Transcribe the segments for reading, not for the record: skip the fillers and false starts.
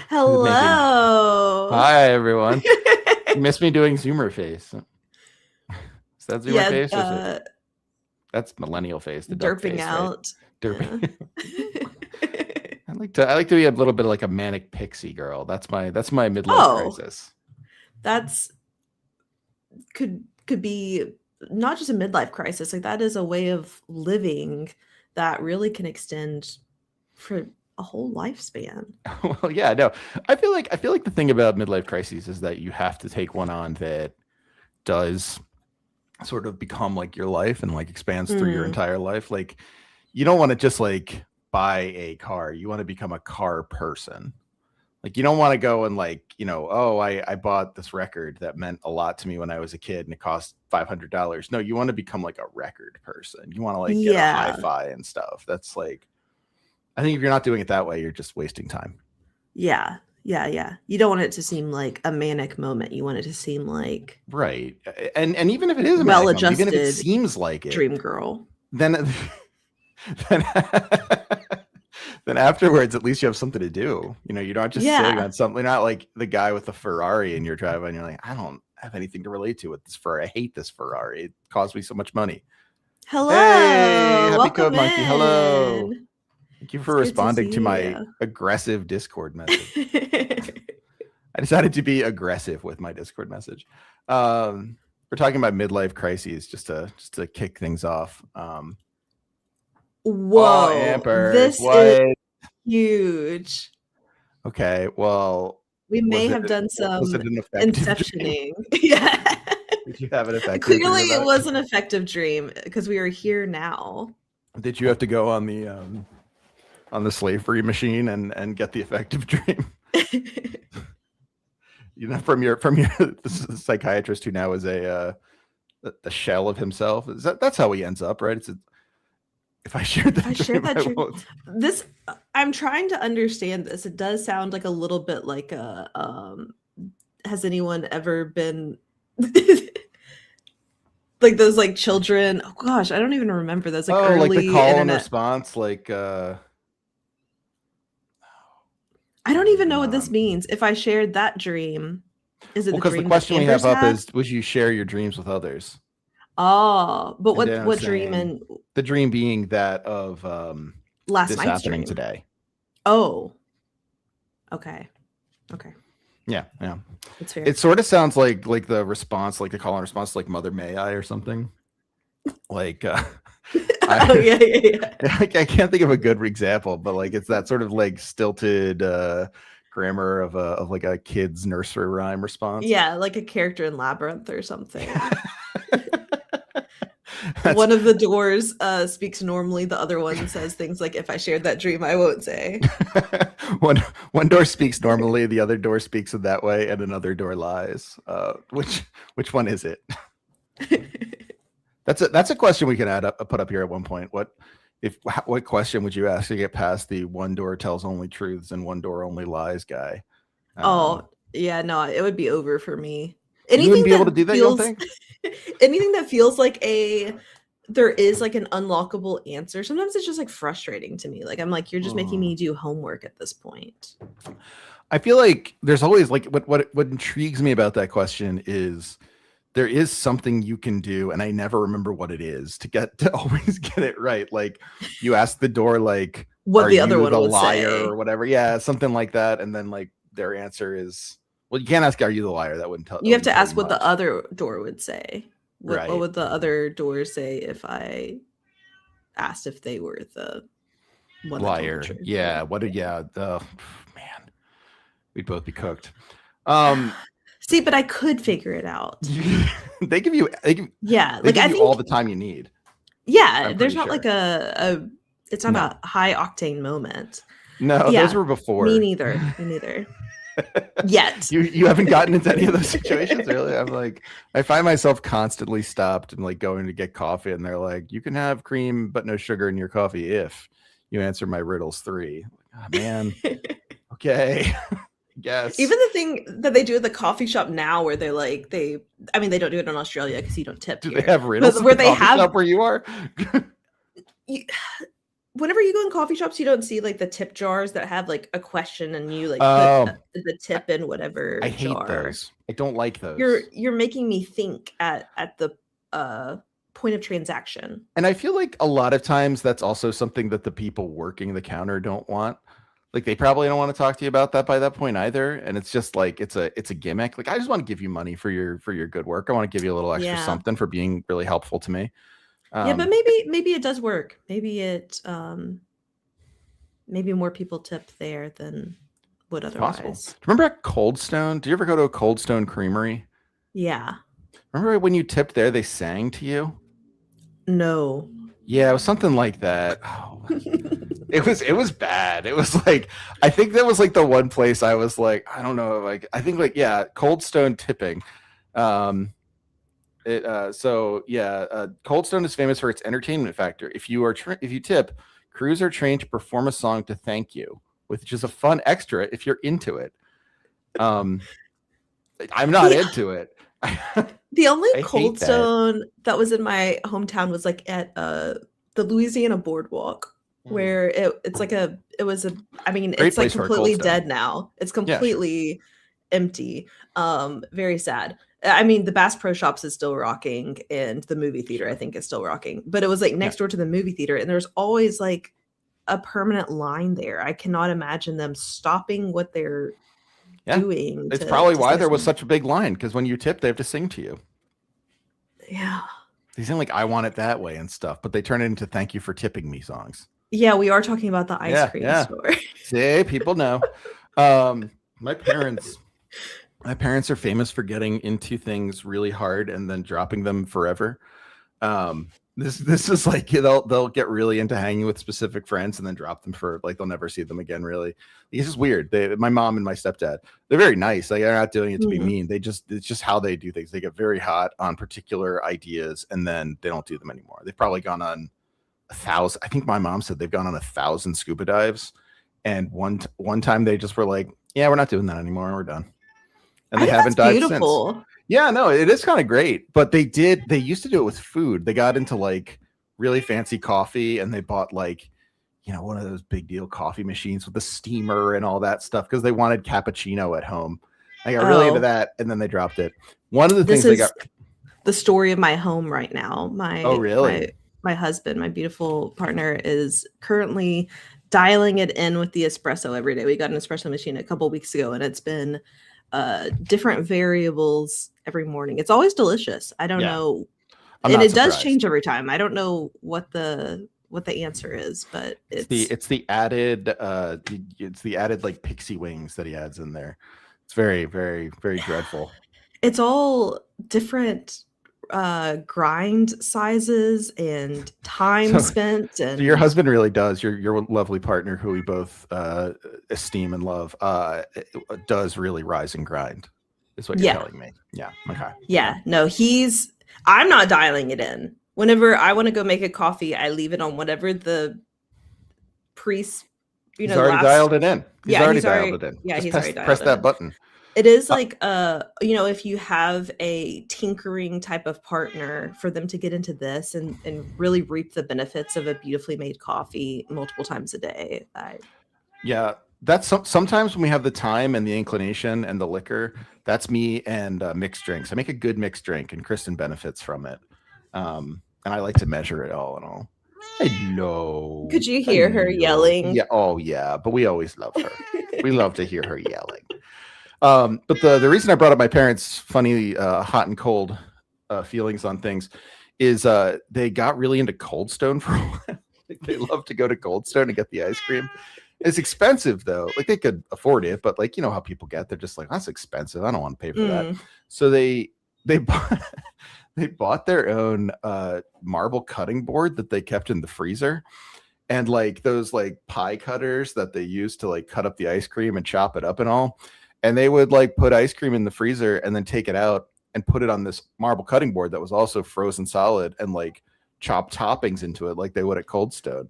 Hello. Hi, everyone. You missed me doing Zoomer face. Is that Zoomer face? Or is it... That's millennial face. The duck derping face, out. Right? Derping. Yeah. I like to be a little bit like a manic pixie girl. That's my midlife crisis. That's could be not just a midlife crisis. Like that is a way of living that really can extend for a whole lifespan. Well, yeah, no. I feel like the thing about midlife crises is that you have to take one on that does sort of become like your life and like expands through your entire life. Like you don't want to just like buy a car. You want to become a car person. Like you don't want to go and like, oh, I bought this record that meant a lot to me when I was a kid and it cost $500. No, you want to become like a record person. You want to like get a hi-fi and stuff. That's like, I think if you're not doing it that way, you're just wasting time. Yeah. You don't want it to seem like a manic moment. You want it to seem like right. And even if it is a well-adjusted, even if it seems like it, dream girl, then afterwards, at least you have something to do. You're not just sitting on something. You're not like the guy with the Ferrari in your driveway, and you're like, I don't have anything to relate to with this Ferrari. I hate this Ferrari. It cost me so much money. Hello, hey, happy welcome Code in. Monkey. Hello. Thank you for responding to my aggressive Discord message. I decided to be aggressive with my Discord message. We're talking about midlife crises just to kick things off. Whoa, Amber, this is huge. Okay, well, we may have done some inceptioning. Yeah. Did you have an effective Clearly it was an effective dream because we are here now. Did you have to go on the slavery machine and get the effective dream? From your psychiatrist who now is a shell of himself. That's how he ends up, right? If I shared that dream, this I'm trying to understand this. It does sound like a little bit like a has anyone ever been like those like children? Oh gosh, I don't even remember those like early like the call internet. and response, like I don't even know what this means. If I shared that dream, is it because the question we have up is, would you share your dreams with others? Oh, but what dream? And the dream being that of last night's happening dream today. Oh, okay. Yeah. That's fair. It sort of sounds like the response, like the call and response, like Mother May I or something. Like yeah. I can't think of a good example, but like it's that sort of like stilted grammar of like a kid's nursery rhyme response. Yeah, like a character in Labyrinth or something. One of the doors speaks normally. The other one says things like, if I shared that dream, I won't say. one door speaks normally, the other door speaks in that way, and another door lies. Which one is it? That's a question we can put up here at one point. What question would you ask to get past the one door tells only truths and one door only lies guy? Yeah, no, it would be over for me. You wouldn't be able to do that, you don't think? Anything that feels like there is like an unlockable answer. Sometimes it's just like frustrating to me. Like I'm like, you're just making me do homework at this point. I feel like there's always like what intrigues me about that question is there is something you can do, and I never remember what it is to always get it right. Like you ask the door, like, what the other one would liar say or whatever. Yeah, something like that, and then like their answer is, well, you can't ask, are you the liar? That wouldn't tell. You have to ask what the other door would say. Right. What would the other door say if I asked if they were the one liar? Yeah. Man, we'd both be cooked. See, but I could figure it out. They give you I think all the time you need. Yeah, there's not like it's not a high octane moment. No, those were before. Me neither. Yet. You haven't gotten into any of those situations, really? I'm like, I find myself constantly stopped and like going to get coffee, and they're like, you can have cream but no sugar in your coffee if you answer my riddles 3. Oh, man. Okay. Yes. Even the thing that they do at the coffee shop now, where they're like, they don't do it in Australia because you don't tip. Do they have riddles where they have shop where you are? whenever you go in coffee shops, you don't see like the tip jars that have like a question and you like put Oh, the tip in whatever I hate jar. those. I don't like those. You're making me think at the point of transaction. And I feel like a lot of times that's also something that the people working the counter don't want. Like they probably don't want to talk to you about that by that point either. And it's just like it's a gimmick. Like I just want to give you money for your good work. I want to give you a little extra something for being really helpful to me. Yeah, but maybe it does work. Maybe it maybe more people tip there than would otherwise. Possible. Remember at Cold Stone? Did you ever go to a Cold Stone Creamery? Yeah. Remember when you tipped there, they sang to you? No. Yeah, it was something like that. Oh. It was bad. It was like, I think that was like the one place I was like, I don't know, like I think like, yeah, Cold Stone tipping. Cold Stone is famous for its entertainment factor. If you tip, crews are trained to perform a song to thank you, which is a fun extra if you're into it. I'm not into it. The only Cold Stone that was in my hometown was like at the Louisiana Boardwalk, where it's like I mean, it's like completely dead now. It's completely empty. Very sad. I mean, the Bass Pro Shops is still rocking, and the movie theater I think is still rocking. But it was like next door to the movie theater, and there's always like a permanent line there. I cannot imagine them stopping what they're doing. It's probably why there was such a big line, because when you tip, they have to sing to you. Yeah. They sing like "I Want It That Way" and stuff, but they turn it into "Thank You for Tipping Me" songs. Yeah, we are talking about the ice cream store. See, people know. My parents are famous for getting into things really hard and then dropping them forever. This is like they'll get really into hanging with specific friends and then drop them for like they'll never see them again. Really, it's just weird. My mom and my stepdad, they're very nice. Like they're not doing it to be mean. It's just how they do things. They get very hot on particular ideas and then they don't do them anymore. They've probably gone on 1,000. I think my mom said they've gone on 1,000 scuba dives, and one time they just were like, "Yeah, we're not doing that anymore. We're done." And they haven't dived since. Yeah, no, it is kind of great. But they used to do it with food. They got into like really fancy coffee and they bought like, one of those big deal coffee machines with a steamer and all that stuff because they wanted cappuccino at home. I got really into that and then they dropped it. One of the things they got. The story of my home right now. My husband, my beautiful partner, is currently dialing it in with the espresso every day. We got an espresso machine a couple weeks ago and it's been different variables every morning. It's always delicious. I don't know. And it does change every time. I don't know what the answer is, but it's the added like pixie wings that he adds in there. It's very, very, very dreadful. It's all different grind sizes and time spent. And your husband really does. Your lovely partner, who we both esteem and love, does really rise and grind. Is what you're telling me? Yeah. Okay. Yeah. No, I'm not dialing it in. Whenever I want to go make a coffee, I leave it on whatever the priest. He's already dialed it in. He's already dialed it in. Yeah, he's already dialed it in. Press that button. It is like, if you have a tinkering type of partner, for them to get into this and really reap the benefits of a beautifully made coffee multiple times a day. Yeah, that's sometimes when we have the time and the inclination and the liquor, that's me and mixed drinks. I make a good mixed drink and Kristen benefits from it. And I like to measure it all and all. Hello. Could you hear her yelling? Yeah. Oh, yeah. But we always love her. We love to hear her yelling. But the reason I brought up my parents' funny hot and cold feelings on things is they got really into Cold Stone for a while. They love to go to Cold Stone and get the ice cream. It's expensive though. Like they could afford it, but like how people get, they're just like, that's expensive. I don't want to pay for that. So they bought their own marble cutting board that they kept in the freezer. And like those like pie cutters that they use to like cut up the ice cream and chop it up and all. And they would like put ice cream in the freezer and then take it out and put it on this marble cutting board that was also frozen solid and like chop toppings into it like they would at Cold Stone.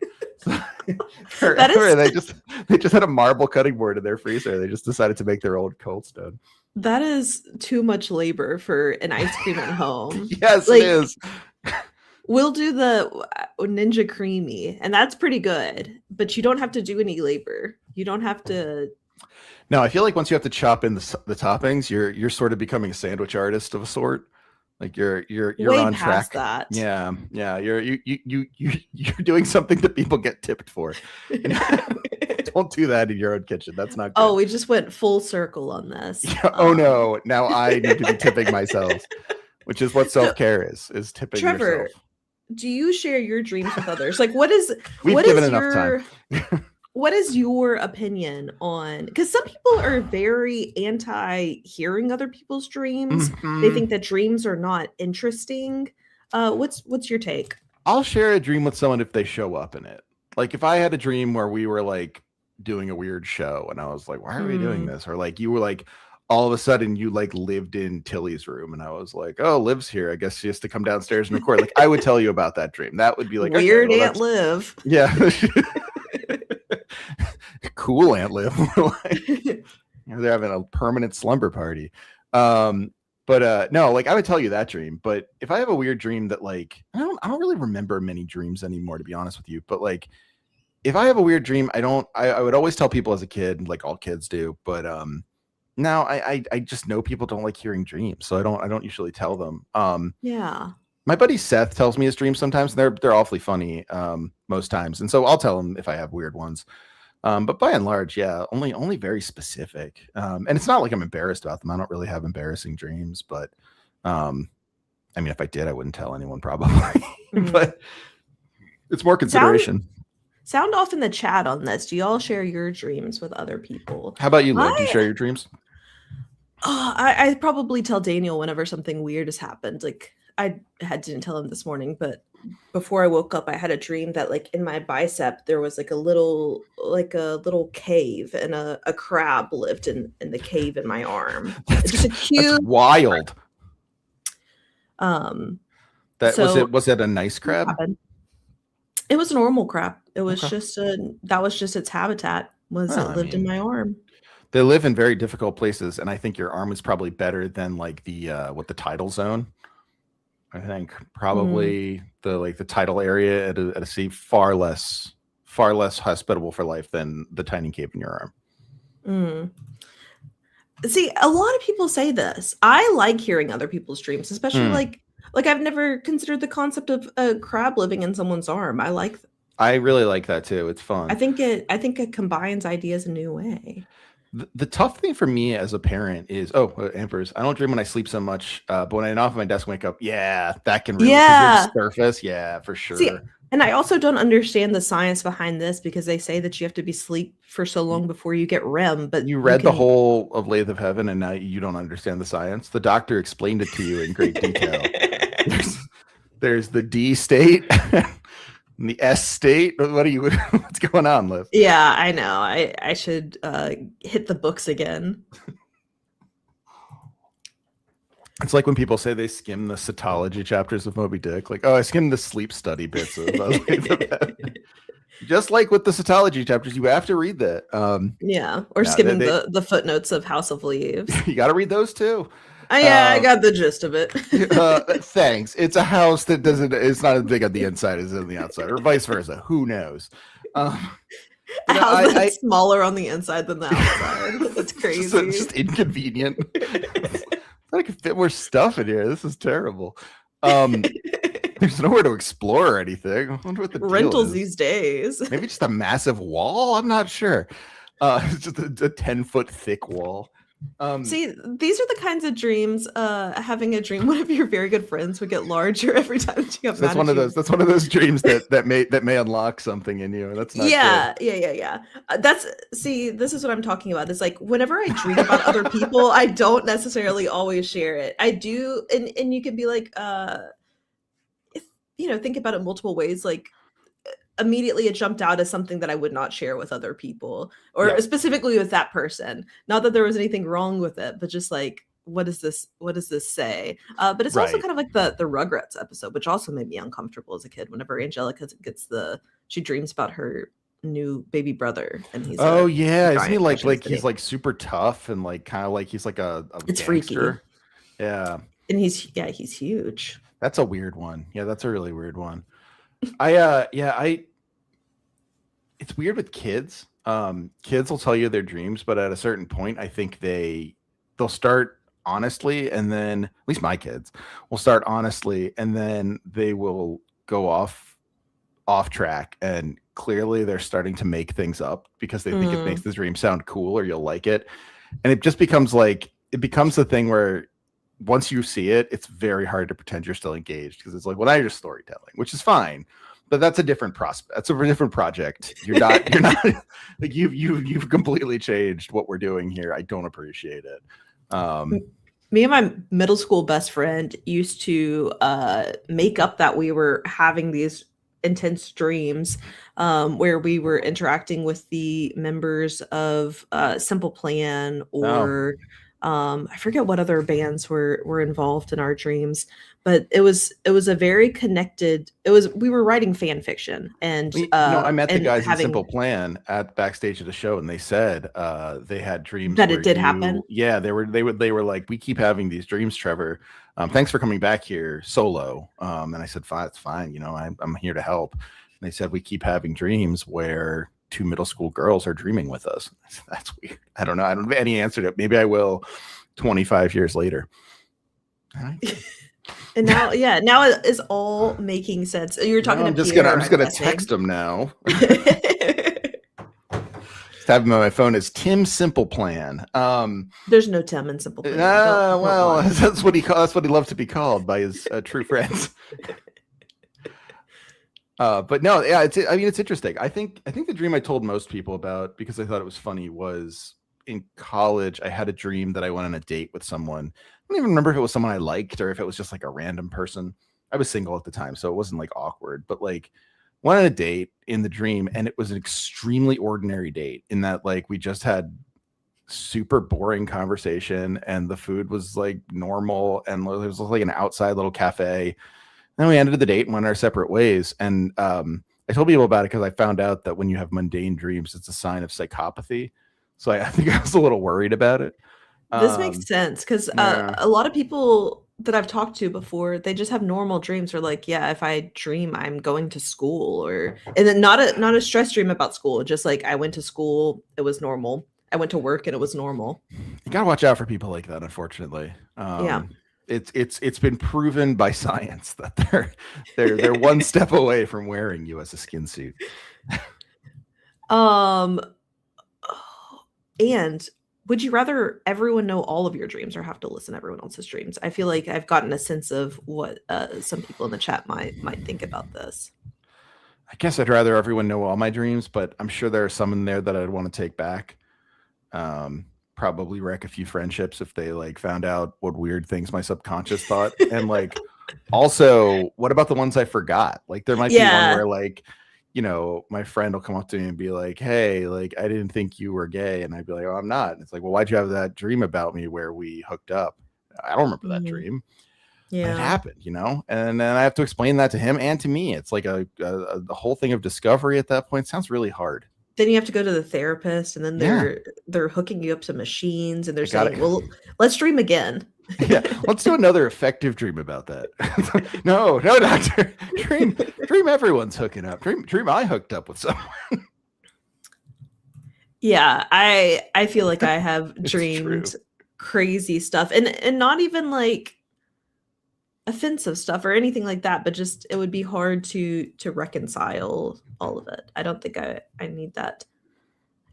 So, they just had a marble cutting board in their freezer. They just decided to make their own Cold Stone. That is too much labor for an ice cream at home. Yes, it is. We'll do the Ninja Creamy, and that's pretty good. But you don't have to do any labor. You don't have to. No, I feel like once you have to chop in the toppings, you're sort of becoming a sandwich artist of a sort. Like you're Way on past track. that. Yeah, yeah. You're doing something that people get tipped for. Don't do that in your own kitchen. That's not good. Oh, we just went full circle on this. Yeah, oh no, now I need to be tipping myself, which is what self-care is tipping Trevor, yourself. Do you share your dreams with others? Like, what is We've what given is enough your time. what is your opinion on, because some people are very anti hearing other people's dreams. They think that dreams are not interesting. What's your take? I'll share a dream with someone if they show up in it. Like if I had a dream where we were like doing a weird show and I was like, why are we doing this? Or like you were like all of a sudden you like lived in Tilly's room and I was like, oh, Liv's here. I guess she has to come downstairs and record. Like I would tell you about that dream. That would be like weird, okay, well, Aunt Liv. Yeah. Cool Aunt Liv. They're having a permanent slumber party. But no, like I would tell you that dream. But if I have a weird dream that like I don't really remember many dreams anymore, to be honest with you. But like if I have a weird dream, I would always tell people as a kid, like all kids do. But now I just know people don't like hearing dreams, so I don't usually tell them. Yeah. My buddy Seth tells me his dreams sometimes, and they're awfully funny most times, and so I'll tell him if I have weird ones. But by and large, yeah, only very specific. And it's not like I'm embarrassed about them. I don't really have embarrassing dreams, but I mean, if I did, I wouldn't tell anyone probably. But it's more consideration. Sound off in the chat on this. Do y'all share your dreams with other people? How about you, Liv? Do you share your dreams? I probably tell Daniel whenever something weird has happened. Like I didn't tell him this morning, but before I woke up, I had a dream that like in my bicep there was like a little cave and a crab lived in the cave in my arm. It's just a cute. That's wild. So was it a nice crab? It was a normal crab. It was just that was just its habitat. It lived in my arm. They live in very difficult places, and I think your arm is probably better than like the tidal zone. I think probably the tidal area at a sea far less hospitable for life than the tiny cave in your arm. See, a lot of people say this. I like hearing other people's dreams, especially like I've never considered the concept of a crab living in someone's arm. I really like that too. It's fun. I think it combines ideas in a new way. The tough thing for me as a parent is, Amper's, I don't dream when I sleep so much, but when I'm off my desk, wake up, that can really surface. Yeah, for sure. See, and I also don't understand the science behind this because they say that you have to be asleep for so long before you get REM. But you read the whole of Lathe of Heaven and now you don't understand the science. The doctor explained it to you in great detail. There's the D state. The S state. What's going on, Liv? Yeah, I know. I should hit the books again. It's like when people say they skim the cytology chapters of Moby Dick. Like, I skimmed the sleep study bits of just like with the cytology chapters, you have to read that. Or skimming the footnotes of House of Leaves. You got to read those too. I got the gist of it. Thanks. It's a house that it's not as big on the inside as on the outside, or vice versa. Who knows? A house that's smaller on the inside than the outside. That's crazy. It's just inconvenient. I could fit more stuff in here. This is terrible. There's nowhere to explore or anything. I wonder what the rentals deal is these days. Maybe just a massive wall. I'm not sure. It's just a 10-foot thick wall. See, these are the kinds of dreams. Having a dream, one of your very good friends would get larger every time you got That's one of those. That's one of those dreams that may unlock something in you. That's not. Yeah. This is what I'm talking about. It's like whenever I dream about other people, I don't necessarily always share it. I do, and you can be like, think about it multiple ways. Like immediately it jumped out as something that I would not share with other people or specifically with that person. Not that there was anything wrong with it, but just like, what does this say? But it's also kind of like the Rugrats episode, which also made me uncomfortable as a kid. Whenever Angelica she dreams about her new baby brother and he's isn't he like he's like super tough and like kind of like he's like a it's gangster. Freaky. Yeah. And he's huge. That's a weird one. Yeah, that's a really weird one. I it's weird with kids. Kids will tell you their dreams, but at a certain point, I think they'll start honestly, and then at least my kids will start honestly, and then they will go off track, and clearly they're starting to make things up because they think it makes the dream sound cool or you'll like it. And it just becomes like it becomes the thing where once you see it, it's very hard to pretend you're still engaged because it's like, well, now you're just storytelling, which is fine. But that's a different prospect. That's a different project. You're not like you've completely changed what we're doing here. I don't appreciate it. Me and my middle school best friend used to make up that we were having these intense dreams where we were interacting with the members of Simple Plan or I forget what other bands were involved in our dreams, but it was a very connected. We were writing fan fiction, and I met the guys in Simple Plan at backstage at a show, and they said they had dreams that it did happen. Yeah, they were like, we keep having these dreams, Trevor. Thanks for coming back here solo. And I said, fine, it's fine. You know, I'm here to help. And they said, we keep having dreams where two middle school girls are dreaming with us. Said, that's weird. I don't know. I don't have any answer to it. Maybe I will 25 years later. And now, now it's all making sense. You're talking to Peter. I'm just gonna text him now. Tapping on my phone is Tim Simple Plan. There's no Tim in Simple Plan. Well, that's what he loves to be called by his true friends. But no, yeah, it's interesting. I think the dream I told most people about because I thought it was funny was in college. I had a dream that I went on a date with someone. I don't even remember if it was someone I liked or if it was just like a random person. I was single at the time, so it wasn't like awkward, but like went on a date in the dream, and it was an extremely ordinary date in that like we just had super boring conversation and the food was like normal and it was like an outside little cafe. Then we ended the date and went our separate ways. And I told people about it because I found out that when you have mundane dreams, it's a sign of psychopathy. So I think I was a little worried about it. This makes sense because a lot of people that I've talked to before, they just have normal dreams. Or like, yeah, if I dream, I'm going to school, and then not a stress dream about school. Just like I went to school, it was normal. I went to work and it was normal. You gotta watch out for people like that. Unfortunately, yeah, it's been proven by science that they're one step away from wearing you as a skin suit. And would you rather everyone know all of your dreams or have to listen to everyone else's dreams? I feel like I've gotten a sense of what some people in the chat might think about this. I guess I'd rather everyone know all my dreams, but I'm sure there are some in there that I'd want to take back. Probably wreck a few friendships if they like found out what weird things my subconscious thought. And like, also, what about the ones I forgot? Like there might be one where like, you know, my friend will come up to me and be like, hey, like, I didn't think you were gay. And I'd be like, oh, I'm not. And it's like, well, why'd you have that dream about me where we hooked up? I don't remember that dream. Yeah, it happened, you know? And then I have to explain that to him and to me. It's like a whole thing of discovery at that point. Sounds really hard. Then you have to go to the therapist, and then they're hooking you up to machines, and they're saying, well, let's dream again. Yeah, let's do another effective dream about that. No, doctor. Dream everyone's hooking up. Dream I hooked up with someone. Yeah, I feel like I have dreamed crazy stuff, and not even like offensive stuff or anything like that, but just it would be hard to reconcile all of it. I don't think I need that.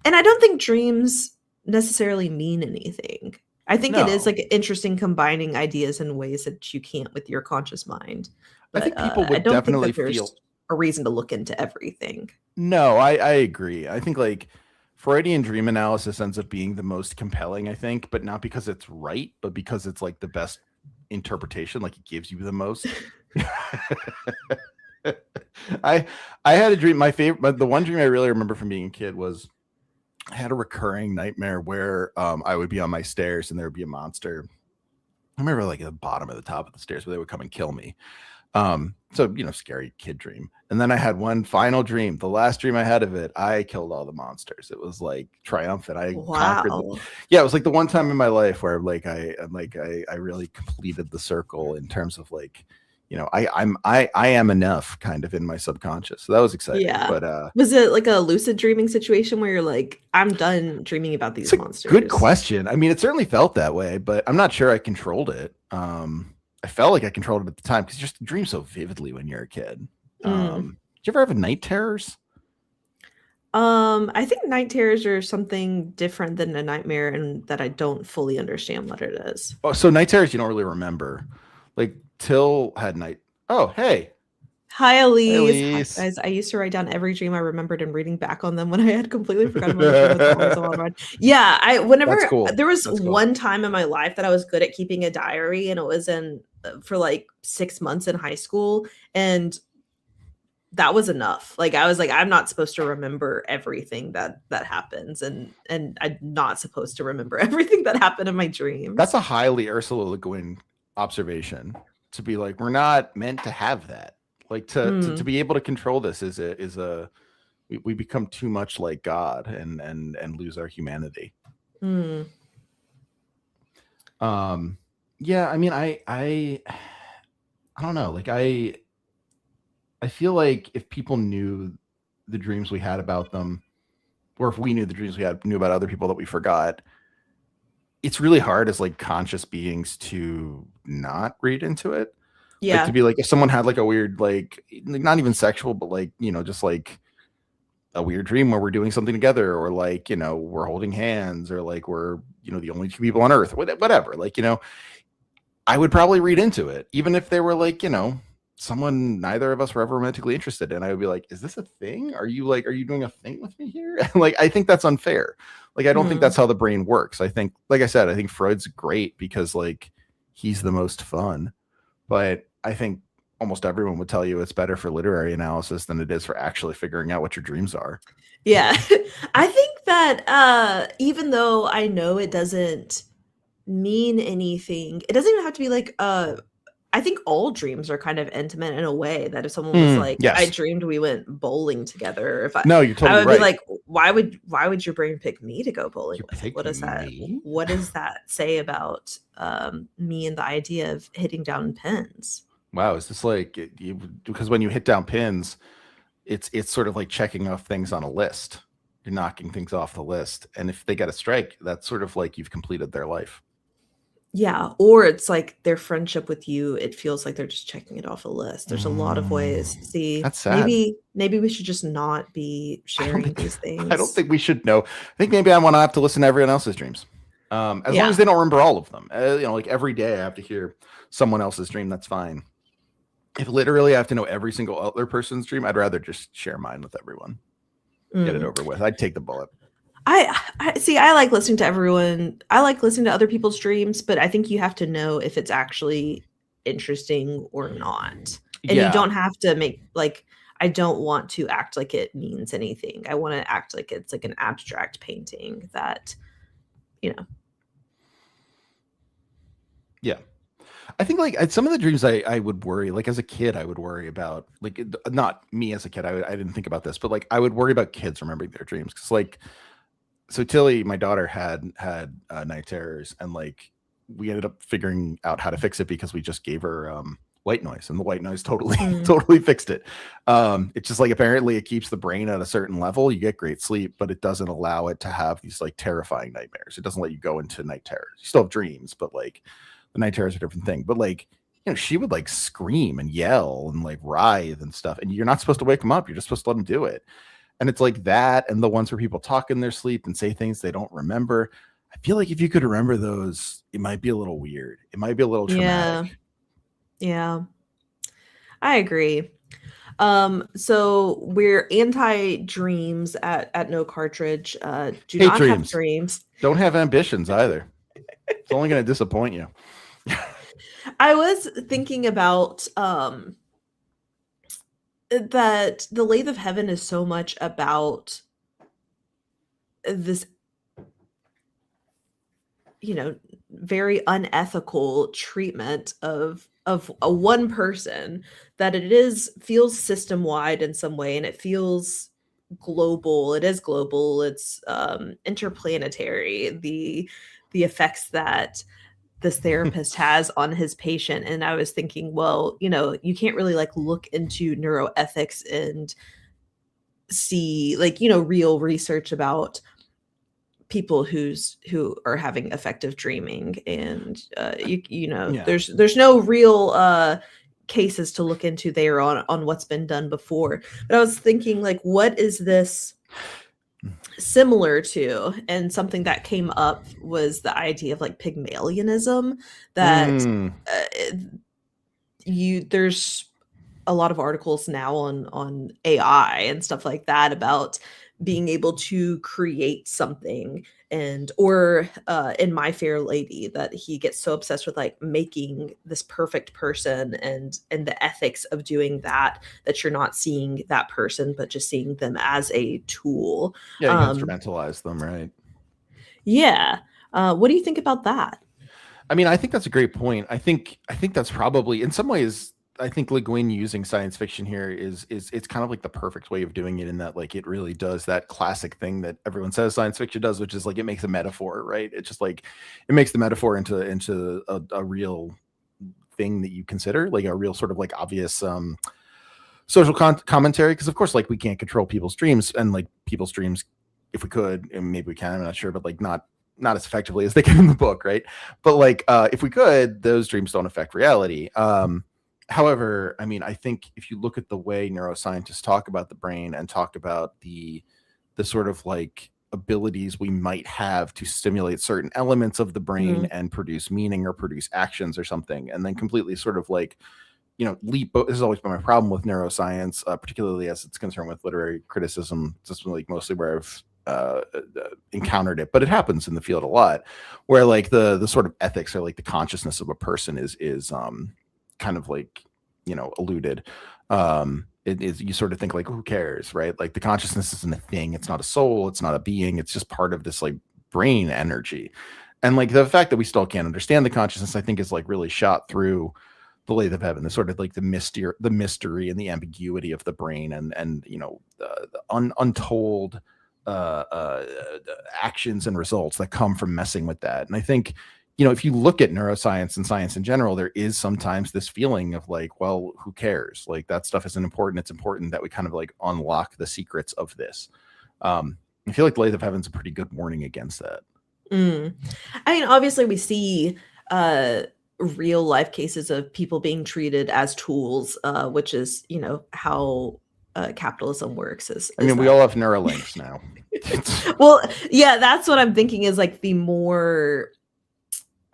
And I don't think dreams necessarily mean anything. I think it is like interesting combining ideas in ways that you can't with your conscious mind. But I think people would definitely feel a reason to look into everything. No, I agree. I think like Freudian dream analysis ends up being the most compelling, I think, but not because it's right, but because it's like the best interpretation, like it gives you the most. I had a dream. My favorite, but the one dream I really remember from being a kid was I had a recurring nightmare where I would be on my stairs and there would be a monster. I remember like at the bottom or the top of the stairs where they would come and kill me. So, you know, scary kid dream. And then I had one final dream. The last dream I had of it, I killed all the monsters. It was like triumphant. I conquered them. Yeah, it was like the one time in my life where like I really completed the circle in terms of like, I am enough kind of in my subconscious. So that was exciting. Yeah. But Was it like a lucid dreaming situation where you're like, I'm done dreaming about it's these a monsters? good question. I mean, it certainly felt that way, but I'm not sure I controlled it. I felt like I controlled it at the time because you just dream so vividly when you're a kid. Did you ever have a night terrors? I think night terrors are something different than a nightmare, and that I don't fully understand what it is. Oh, so night terrors you don't really remember. Like Till had night. Oh, hey. Hi, Hey, Elise. Hi, Elise. guys. I used to write down every dream I remembered and reading back on them when I had completely forgotten about the dream. It's always on mine. Yeah, That's whenever cool. there was That's cool. one time in my life that I was good at keeping a diary, and it was in for like 6 months in high school, and that was enough. Like I was like, I'm not supposed to remember everything that happens, and I'm not supposed to remember everything that happened in my dreams. That's a highly Ursula Guin observation, to be like, we're not meant to have that. Like to be able to control this is a we become too much like God and lose our humanity. Yeah, I mean, I don't know. Like I feel like if people knew the dreams we had about them, or if we knew the dreams we knew about other people that we forgot, it's really hard as like conscious beings to not read into it. Yeah. Like to be like, if someone had like a weird, like not even sexual, but like, just like a weird dream where we're doing something together, or like, we're holding hands, or like we're, the only two people on earth, whatever. Like, I would probably read into it, even if they were like, someone neither of us were ever romantically interested in. I would be like, is this a thing? Are you doing a thing with me here? Like, I think that's unfair. Like, I don't think that's how the brain works. I think, like I said, I think Freud's great because like he's the most fun, but I think almost everyone would tell you it's better for literary analysis than it is for actually figuring out what your dreams are. Yeah. I think that even though I know it doesn't mean anything, it doesn't even have to be like I think all dreams are kind of intimate in a way that if someone was like, yes. I dreamed we went bowling together, no, you're totally I would right. be like, why would your brain pick me to go bowling with? What does that say about me and the idea of hitting down pins? Wow, is this like because when you hit down pins, it's sort of like checking off things on a list. You're knocking things off the list, and if they get a strike, that's sort of like you've completed their life. Yeah, or it's like their friendship with you, it feels like they're just checking it off a list. There's a lot of ways. See, that's sad. Maybe we should just not be sharing these things. I don't think we should know. I think maybe I want to have to listen to everyone else's dreams. As long as they don't remember all of them. Like every day I have to hear someone else's dream, that's fine. If literally I have to know every single other person's dream, I'd rather just share mine with everyone. Get it over with. I'd take the bullet. I see. I like listening to everyone. I like listening to other people's dreams, but I think you have to know if it's actually interesting or not. And you don't have to make like, I don't want to act like it means anything. I want to act like it's like an abstract painting that, Yeah. I think like some of the dreams I would worry, like as a kid, I would worry about like, not me as a kid. I didn't think about this, but like I would worry about kids remembering their dreams. Cause like, so Tilly, my daughter had night terrors, and like we ended up figuring out how to fix it because we just gave her white noise, and the white noise totally fixed it. It's just like apparently it keeps the brain at a certain level. You get great sleep, but it doesn't allow it to have these like terrifying nightmares. It doesn't let you go into night terrors. You still have dreams, but like the night terrors are a different thing. But like, she would like scream and yell and like writhe and stuff, and you're not supposed to wake them up. You're just supposed to let them do it. And it's like that, and the ones where people talk in their sleep and say things they don't remember. I feel like if you could remember those, it might be a little weird. It might be a little traumatic. Yeah. I agree. So we're anti-dreams at No Cartridge. Do not have dreams. Don't have ambitions either. It's only going to disappoint you. I was thinking about that the Lathe of Heaven is so much about this, very unethical treatment of a one person, that feels system wide in some way, and it feels global. It is global. It's interplanetary. The effects that this therapist has on his patient. And I was thinking, well, you can't really like look into neuroethics and see like, real research about people who are having effective dreaming, and there's no real cases to look into there on what's been done before. But I was thinking, like, what is this similar to? And something that came up was the idea of like Pygmalionism, that there's a lot of articles now on AI and stuff like that about being able to create something, or in My Fair Lady, that he gets so obsessed with like making this perfect person and the ethics of doing that you're not seeing that person but just seeing them as a tool. Yeah, you instrumentalize them, right? Yeah. What do you think about that? I mean, I think that's a great point. I think that's probably, in some ways, I think Le Guin using science fiction here is it's kind of like the perfect way of doing it, in that like it really does that classic thing that everyone says science fiction does, which is like it makes a metaphor, right? It's just like it makes the metaphor into a real thing that you consider, like a real sort of like obvious social commentary. Because of course, like we can't control people's dreams, and like people's dreams, if we could, and maybe we can, I'm not sure, but like not as effectively as they can in the book, right? But like if we could, those dreams don't affect reality. However, I mean, I think if you look at the way neuroscientists talk about the brain and talk about the sort of like abilities we might have to stimulate certain elements of the brain and produce meaning or produce actions or something, and then completely sort of like, leap. This has always been my problem with neuroscience, particularly as it's concerned with literary criticism. It's like mostly where I've encountered it, but it happens in the field a lot, where like the sort of ethics or like the consciousness of a person is kind of like, eluded. It is, you sort of think like, who cares, right? Like the consciousness isn't a thing, it's not a soul, it's not a being, it's just part of this like brain energy. And like the fact that we still can't understand the consciousness, I think, is like really shot through the Lathe of Heaven, the sort of like the mystery and the ambiguity of the brain, and the untold actions and results that come from messing with that. And I think, if you look at neuroscience and science in general, there is sometimes this feeling of like, well, who cares? Like that stuff isn't important. It's important that we kind of like unlock the secrets of this. I feel like the Lathe of Heaven's a pretty good warning against that. I mean, obviously we see real life cases of people being treated as tools, which is, how capitalism works. We all have Neuralinks now. Well, yeah, that's what I'm thinking is like the more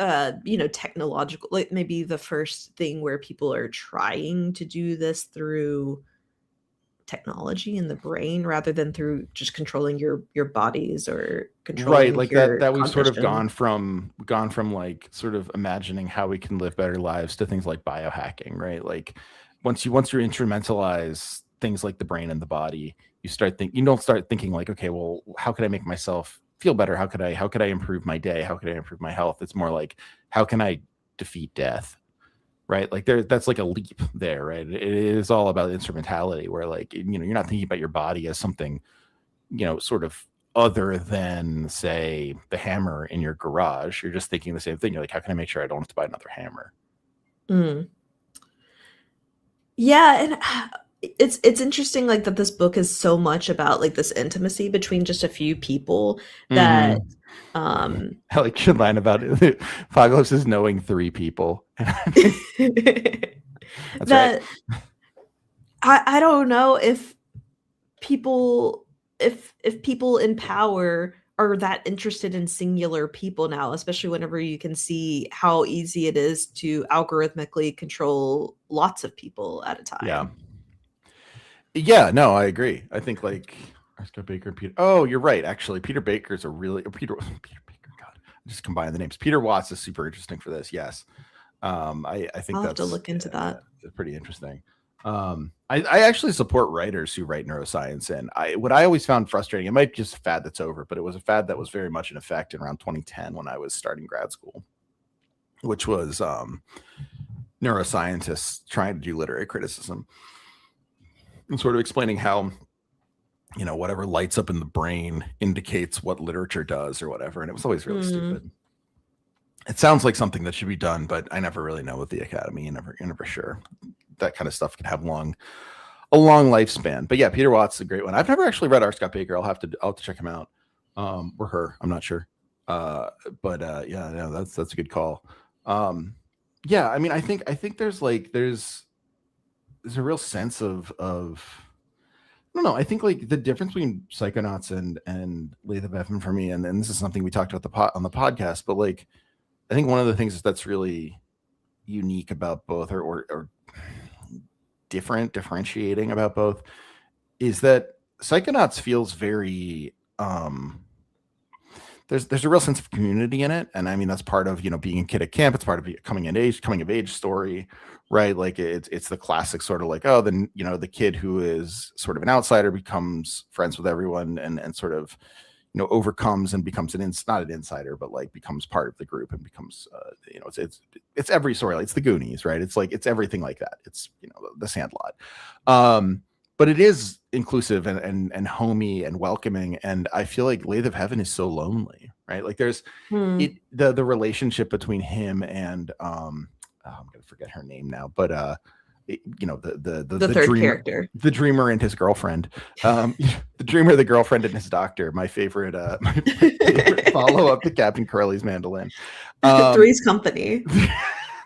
technological, like maybe the first thing where people are trying to do this through technology in the brain rather than through just controlling your bodies or controlling, right, like that we've sort of gone from like sort of imagining how we can live better lives to things like biohacking, right? Like once you instrumentalize things like the brain and the body, you don't start thinking like, okay, well, how could I make myself feel better? How could I improve my day? How could I improve my health? It's more like, how can I defeat death? Right? Like that's like a leap there, right? It is all about instrumentality, where like, you're not thinking about your body as something, sort of other than, say, the hammer in your garage. You're just thinking the same thing. You're like, how can I make sure I don't have to buy another hammer? Yeah, and it's interesting, like, that this book is so much about like this intimacy between just a few people that I like your line about it. Foglos is knowing 3 people. That's that right. I don't know if people in power are that interested in singular people now, especially whenever you can see how easy it is to algorithmically control lots of people at a time. Yeah, no, I agree. I think like Oscar Baker, Peter. Oh, you're right. Actually, Peter Baker's Peter Baker. God, I just combined the names. Peter Watts is super interesting for this. Yes, I think I'll have to look into that. It's pretty interesting. I actually support writers who write neuroscience, and what I always found frustrating, it might be just a fad that's over, but it was a fad that was very much in effect in around 2010 when I was starting grad school, which was neuroscientists trying to do literary criticism and sort of explaining how, whatever lights up in the brain indicates what literature does or whatever. And it was always really stupid. It sounds like something that should be done, but I never really know with the Academy. You're never sure. That kind of stuff can have a long lifespan. But yeah, Peter Watts is a great one. I've never actually read R. Scott Baker. I'll have to check him out. Or her, I'm not sure. Yeah, no, that's a good call. Yeah, I mean, I think there's a real sense of I don't know. I think like the difference between Psychonauts and Lathe of Heaven for me, and this is something we talked about on the podcast, but like I think one of the things that's really unique about both, or differentiating about both, is that Psychonauts feels very there's a real sense of community in it, and I mean that's part of being a kid at camp. It's part of a coming of age story, right? Like it's the classic sort of like, oh, then the kid who is sort of an outsider becomes friends with everyone and sort of overcomes and becomes not an insider, but like becomes part of the group and becomes it's every story. Like, it's the Goonies, right? It's everything like that. It's the Sandlot. But it is inclusive and homey and welcoming. And I feel like Lathe of Heaven is so lonely, right? Like there's the relationship between him and I'm gonna forget her name now, but the third dreamer, character, the dreamer and his girlfriend, the dreamer, the girlfriend, and his doctor. My favorite follow up to Captain Corelli's mandolin. Three's Company.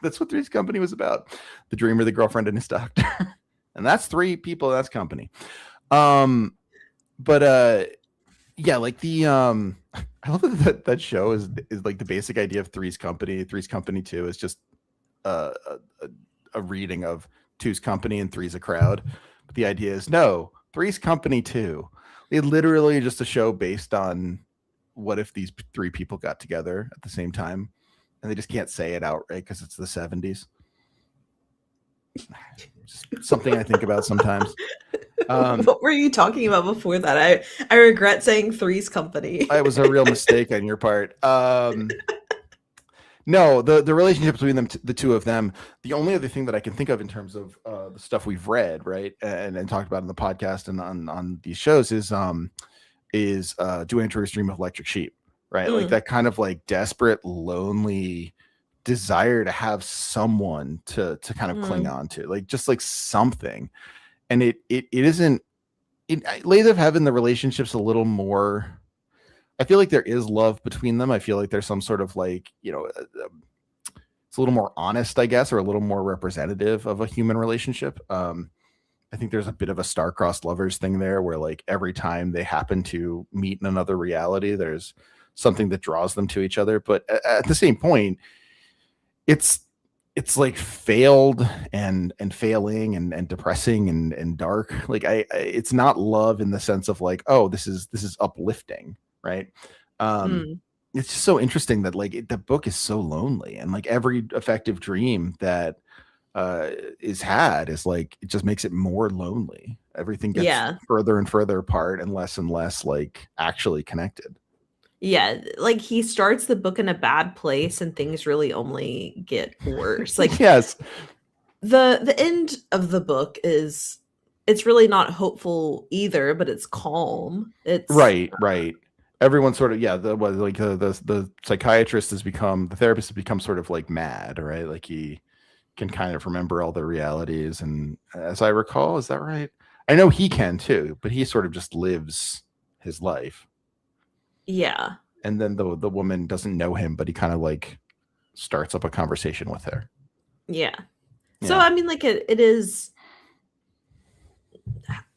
That's what Three's Company was about. The dreamer, the girlfriend, and his doctor. And that's three people. That's company. Yeah, like the I love that show is like the basic idea of Three's Company. Three's Company 2 is just a reading of Two's Company and Three's a Crowd. But the idea is no, Three's Company 2. It literally just a show based on what if these three people got together at the same time, and they just can't say it outright because it's the 70s. Just something I think about sometimes. What were you talking about before that? I regret saying Three's Company. It was a real mistake on your part. No, the relationship between them, the two of them. The only other thing that I can think of in terms of the stuff we've read, right, and talked about in the podcast and on these shows is Joanne True's Dream of Electric Sheep, right? Like that kind of like desperate, lonely desire to have someone to kind of cling on to, like just like something. And it isn't Lathe of Heaven, the relationship's a little more, I feel like there is love between them. I feel like there's some sort of like it's a little more honest, I guess, or a little more representative of a human relationship. I think there's a bit of a star-crossed lovers thing there where like every time they happen to meet in another reality, there's something that draws them to each other. But at the same point, it's like failed and failing and depressing and dark. Like it's not love in the sense of like, oh, this is uplifting, right? It's just so interesting that like the book is so lonely, and like every effective dream that is had is like, it just makes it more lonely. Everything gets further and further apart and less like actually connected. Yeah, like he starts the book in a bad place and things really only get worse. Like yes, the end of the book it's really not hopeful either, but it's calm. It's right. Everyone sort of the psychiatrist has become, the therapist has become sort of like mad, right? Like he can kind of remember all the realities, and as I recall, is that right? I know he can too, but he sort of just lives his life. Yeah. And then the woman doesn't know him, but he kind of like starts up a conversation with her. Yeah. So I mean, like it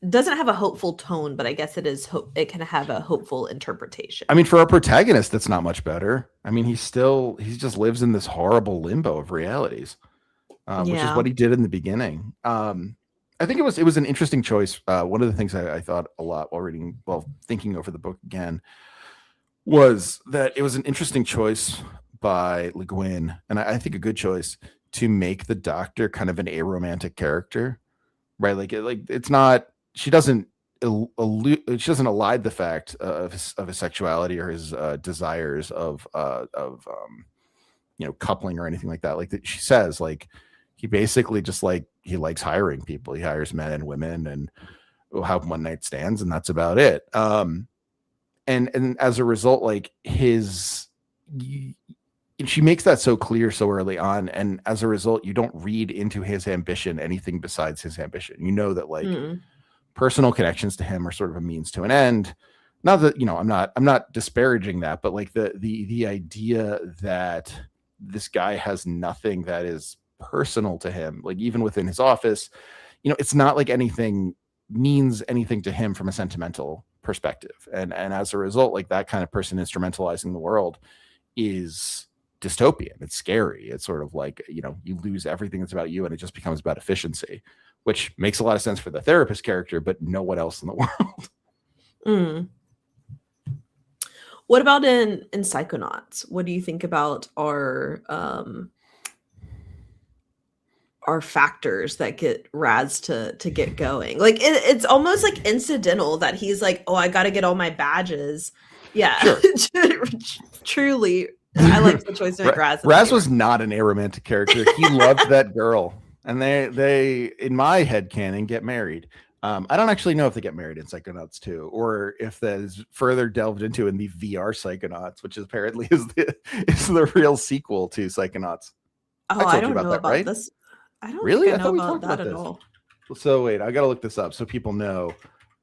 doesn't have a hopeful tone, but I guess it it can have a hopeful interpretation. I mean, for our protagonist, that's not much better. I mean, he just lives in this horrible limbo of realities, which is what he did in the beginning. I think it was an interesting choice. One of the things I thought a lot while thinking over the book again, was that it was an interesting choice by Le Guin, and I think a good choice, to make the doctor kind of an aromantic character, right? Like it's not, she doesn't elide the fact of his sexuality or his desires of coupling or anything like that. Like that, she says, like he basically just like, he likes hiring people. He hires men and women and will have one night stands, and that's about it. And as a result, like and she makes that so clear so early on, and as a result, you don't read into his ambition anything besides his ambition. You know that like personal connections to him are sort of a means to an end. Not that, you know, I'm not disparaging that, but like the idea that this guy has nothing that is personal to him, like even within his office, you know, it's not like anything means anything to him from a sentimental perspective. And as a result, like that kind of person instrumentalizing the world is dystopian. It's scary. It's sort of like, you know, you lose everything that's about you and it just becomes about efficiency, which makes a lot of sense for the therapist character, but no one else in the world. What about in Psychonauts? What do you think about our factors that get Raz to get going? Like it's almost like incidental that he's like, oh, I got to get all my badges. Yeah, sure. Truly, I like the choice to make Raz. Raz was not an aromantic character. He loved that girl, and they in my headcanon get married. I don't actually know if they get married in Psychonauts 2, or if that is further delved into in the VR Psychonauts, which apparently is the real sequel to Psychonauts. Oh, I don't know about this. I don't really think I know about that at all. So wait, I gotta look this up so people know.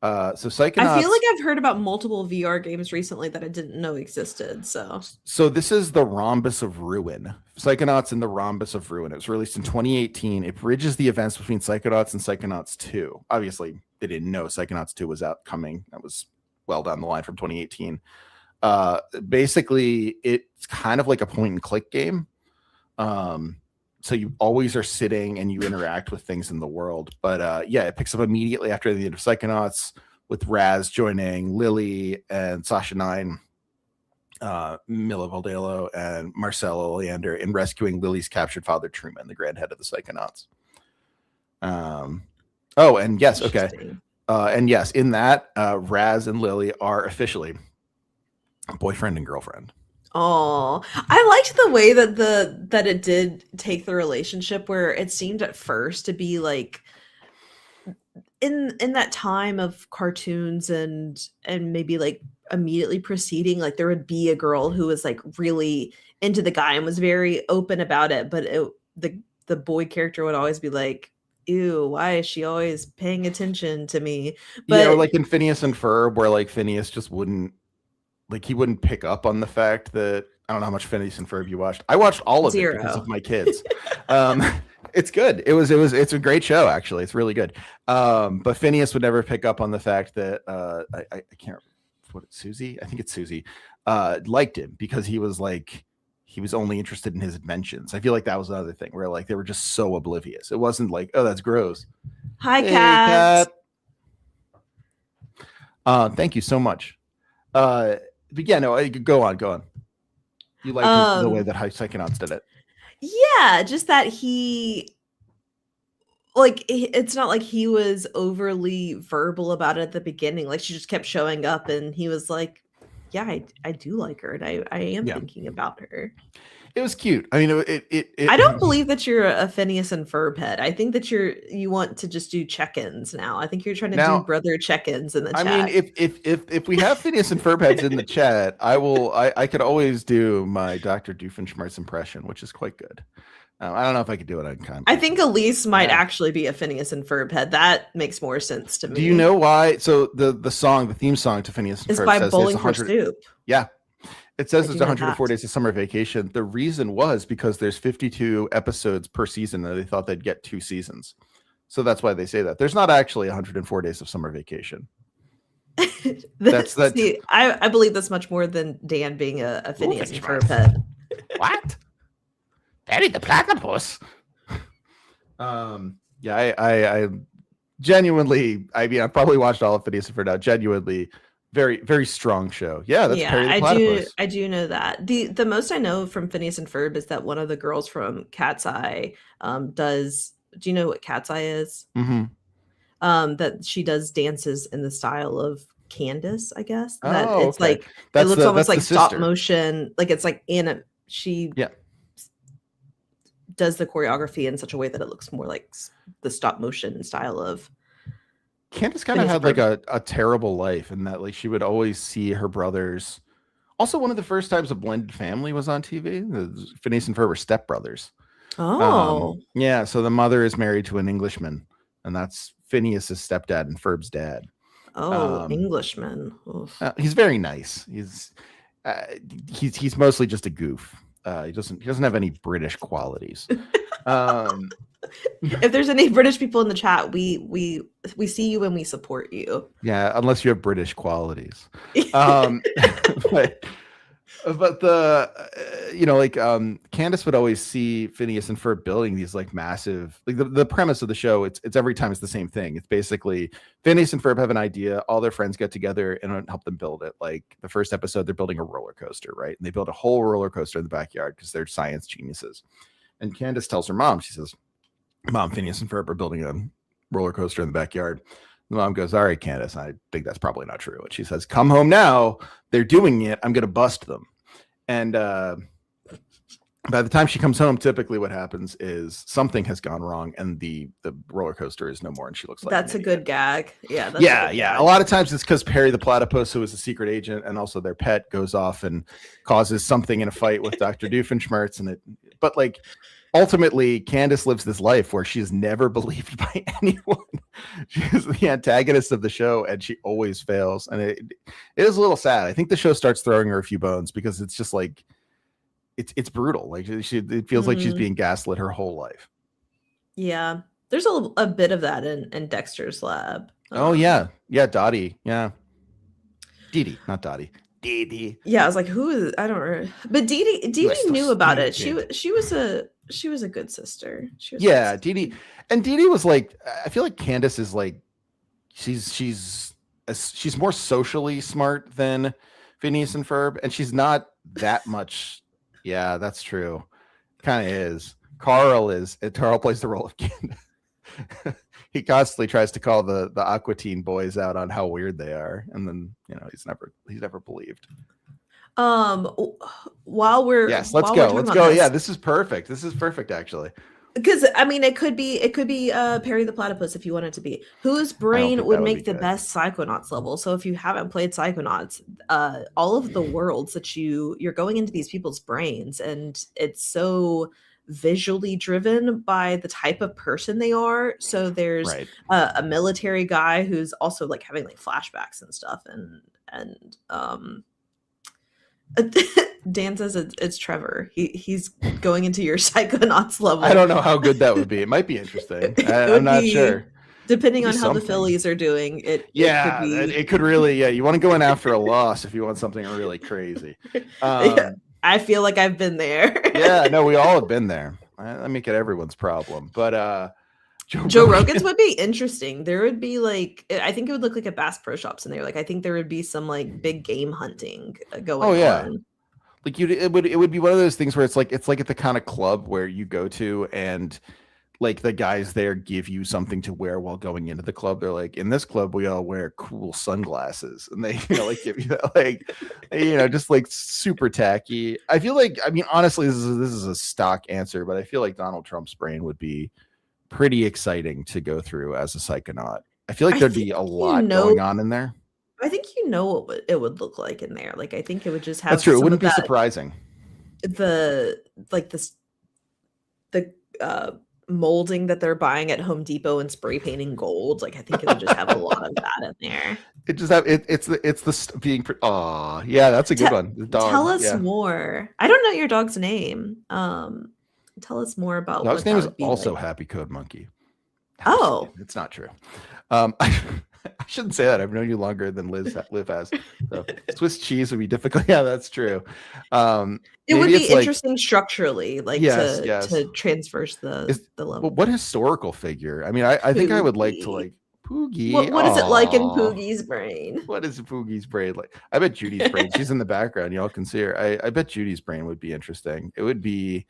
So Psychonauts, I feel like I've heard about multiple VR games recently that I didn't know existed. So this is the Rhombus of Ruin. Psychonauts and the Rhombus of Ruin. It was released in 2018. It bridges the events between Psychonauts and Psychonauts 2. Obviously, they didn't know Psychonauts 2 was coming. That was well down the line from 2018. Basically, it's kind of like a point and click game. So you always are sitting and you interact with things in the world. But yeah, it picks up immediately after the end of Psychonauts, with Raz joining Lily and Sasha 9, Mila Valdello, and Marcelo Oleander in rescuing Lily's captured father, Truman, the grand head of the Psychonauts. Oh, and yes, okay. And yes, in that, Raz and Lily are officially boyfriend and girlfriend. Oh, I liked the way that it did take the relationship, where it seemed at first to be like in that time of cartoons and maybe like immediately preceding, like there would be a girl who was like really into the guy and was very open about it, but the boy character would always be like, ew, why is she always paying attention to me? But yeah, or like in Phineas and Ferb, where like Phineas just wouldn't, like he wouldn't pick up on the fact that, I don't know how much Phineas and Ferb you watched. I watched all of it because of my kids. It's good. It's a great show, actually. It's really good. But Phineas would never pick up on the fact that I can't, what, Susie? I think it's Susie, liked him because he was only interested in his inventions. I feel like that was another thing where like they were just so oblivious. It wasn't like, oh, that's gross. Hi, Cat. Thank you so much. But yeah, no, go on. You like the way that Psychonauts did it. Yeah, just that he, like, it's not like he was overly verbal about it at the beginning. Like, she just kept showing up and he was like, yeah, I do like her, and I am thinking about her. It was cute. I mean, I don't believe that you're a Phineas and Ferb head. I think that you want to just do check-ins now. I think you're trying to do brother check-ins in the chat. I mean, if we have Phineas and Ferb heads in the chat, I could always do my Dr. Doofenshmirtz impression, which is quite good. I don't know if I could do it on time. I think Elise might actually be a Phineas and Ferb head. That makes more sense to me. Do you know why? So the theme song to Phineas and Ferb is by Bowling for Soup. Yeah. It says it's 104 days of summer vacation. The reason was because there's 52 episodes per season, and they thought they'd get 2 seasons. So that's why they say that. There's not actually 104 days of summer vacation. See, I believe that's much more than Dan being a Phineas and Ferb head. What? Daddy the platypus. Yeah, I genuinely, I mean, I probably watched all of Phineas and Ferb now. Genuinely, very, very strong show. Yeah, that's Perry the Platypus. I do know that. The most I know from Phineas and Ferb is that one of the girls from Cat's Eye does. Do you know what Cat's Eye is? Mm-hmm. That she does dances in the style of Candace, I guess. That it's okay. like it looks almost like stop motion. Like it's like she does the choreography in such a way that it looks more like the stop motion style of. Candace kind of had like a terrible life, in that like she would always see her brothers Also, one of the first times a blended family was on TV. Phineas and Ferb were stepbrothers. Oh. Yeah, so the mother is married to an Englishman, and that's Phineas's stepdad and Ferb's dad. Oh, Englishman. He's very nice. He's mostly just a goof. He doesn't have any British qualities. If there's any British people in the chat, we see you and we support you. Yeah, unless you have British qualities. But the Candace would always see Phineas and Ferb building these like massive, like the premise of the show, it's every time it's the same thing. It's basically Phineas and Ferb have an idea, all their friends get together and help them build it. Like the first episode, they're building a roller coaster, right? And they build a whole roller coaster in the backyard because they're science geniuses. And Candace tells her mom, she says, Mom, Phineas and Ferb are building a roller coaster in the backyard. The mom goes, all right, Candace, I think that's probably not true. And she says, come home now. They're doing it. I'm going to bust them. And by the time she comes home, typically what happens is something has gone wrong and the roller coaster is no more. And she looks like that's a good gag. Yeah. Yeah. A lot of times it's because Perry the Platypus, who is a secret agent and also their pet, goes off and causes something in a fight with Dr. Doofenshmirtz. But like ultimately, Candace lives this life where she is never believed by anyone. She is the antagonist of the show and she always fails. And it is a little sad. I think the show starts throwing her a few bones because it's just like, it's brutal. Like it feels like she's being gaslit her whole life. Yeah. There's a bit of that in Dexter's Lab. Oh yeah. Yeah. Dottie. Yeah. Dee, not Dottie. Dee. Yeah. I was like, who is, I don't know. But Dee knew about it. She was a good sister. Dee. And Dee was like, I feel like Candace is like, she's more socially smart than Phineas and Ferb, and she's not that much. Yeah, that's true. Kind of is. Carl plays the role of Candace. He constantly tries to call the Aqua Teen boys out on how weird they are, and then he's never believed. While we're let's go. Yeah, this is perfect. Actually. Because I mean, it could be Perry the Platypus if you want it to be. Whose brain would make the best Psychonauts level? So if you haven't played Psychonauts, all of the worlds that you're going into these people's brains, and it's so visually driven by the type of person they are. So there's a military guy who's also like having like flashbacks and stuff, and Dan says it's Trevor. He's going into your Psychonauts level. I don't know how good that would be. It might be interesting. I'm not sure. Depending on how the Phillies are doing, it could really. Yeah, you want to go in after a loss if you want something really crazy. I feel like I've been there. Yeah, no, we all have been there. I make it everyone's problem, but Joe Rogan's would be interesting. There would be like, I think it would look like a Bass Pro Shops in there. Like I think there would be some like big game hunting going on. Like it would be one of those things where it's like at the kind of club where you go to and like the guys there give you something to wear while going into the club. They're like, in this club we all wear cool sunglasses, and they like give you that like just like super tacky. I feel like, I mean, honestly, this is a stock answer, but I feel like Donald Trump's brain would be pretty exciting to go through as a Psychonaut. I feel like there'd be a lot going on in there. I think what it would look like in there. Like I think it would just have. That's true. It wouldn't be surprising. The molding that they're buying at Home Depot and spray painting gold. Like I think it would just have a lot of that in there. It just have it's the being. Oh yeah, that's a good one. The dog. Tell us more. I don't know your dog's name. Tell us more about. Dog's name is also like. Happy Code Monkey. Oh, it's not true. I shouldn't say that. I've known you longer than Liv has. So Swiss cheese would be difficult. Yeah, that's true. It would be interesting structurally, like to transverse the level. Well, what historical figure? I mean, I think I would like to like Poogie. What is it like in Poogie's brain? What is Poogie's brain like? I bet Judy's brain. She's in the background. Y'all can see her. I bet Judy's brain would be interesting. It would be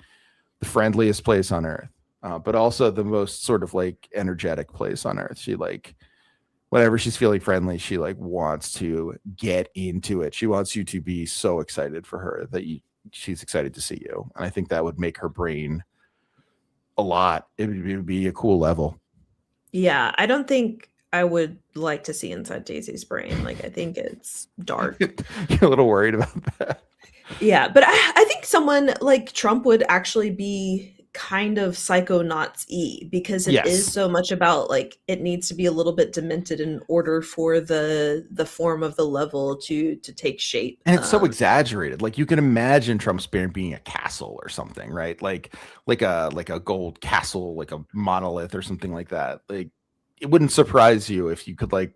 the friendliest place on earth, but also the most sort of like energetic place on earth. She like. Whenever she's feeling friendly, she like wants to get into it. She wants you to be so excited for her that she's excited to see you. And I think that would make her brain a lot. It would be a cool level. Yeah, I don't think I would like to see inside Daisy's brain. Like, I think it's dark. You're a little worried about that. Yeah, but I think someone like Trump would actually be kind of Psychonauts-y because it is Yes. so much about like it needs to be a little bit demented in order for the form of the level to take shape. And it's so exaggerated. Like you can imagine Trump's brain being a castle or something, right? Like a gold castle, like a monolith or something like that. Like it wouldn't surprise you if you could like,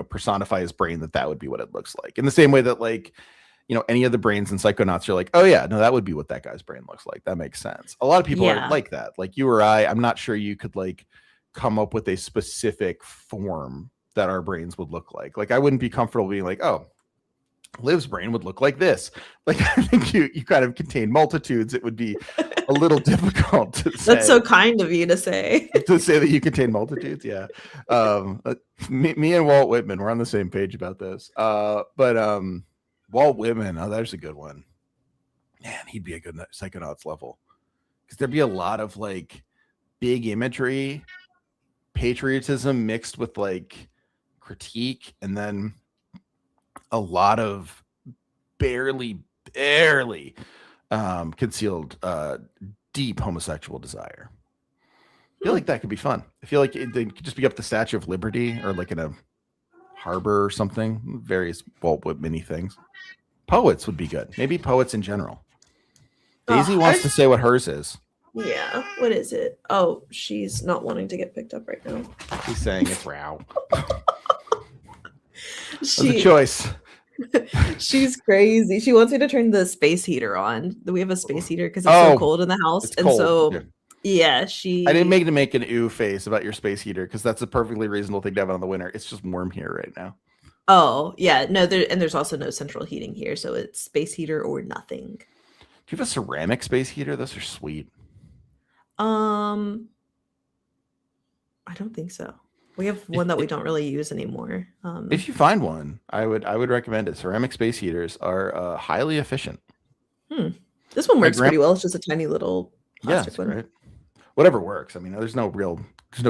personify his brain that would be what it looks like. In the same way that like, any of the brains in Psychonauts, you're like, oh yeah, no, that would be what that guy's brain looks like. That makes sense. A lot of people are Yeah. like that. Like you or I'm not sure you could like come up with a specific form that our brains would look like. Like I wouldn't be comfortable being like, oh, Liv's brain would look like this. Like I think you kind of contain multitudes. It would be a little difficult to say. That's so kind of you to say. To say that you contain multitudes. Yeah. Me and Walt Whitman, we're on the same page about this. But Walt Whitman, oh, there's a good one. Man, he'd be a good Psychonauts level. Because there'd be a lot of like big imagery, patriotism mixed with like critique, and then a lot of barely concealed deep homosexual desire. I feel like that could be fun. I feel like they could just be up the Statue of Liberty or like in a harbor or something. Various Walt Whitman-y things. Poets would be good. Maybe poets in general. Daisy wants to say what hers is. Yeah. What is it? Oh, she's not wanting to get picked up right now. She's saying it's row. That's a choice. She's crazy. She wants me to turn the space heater on. We have a space heater because it's so cold in the house. And cold. So yeah, I didn't make an ooh face about your space heater because that's a perfectly reasonable thing to have on the winter. It's just warm here right now. Oh, yeah. No, there's also no central heating here, so it's space heater or nothing. Do you have a ceramic space heater? Those are sweet. I don't think so. We have one that we don't really use anymore. If you find one, I would recommend it. Ceramic space heaters are highly efficient. This one works pretty well. It's just a tiny little plastic one. Right. Whatever works. I mean, there's no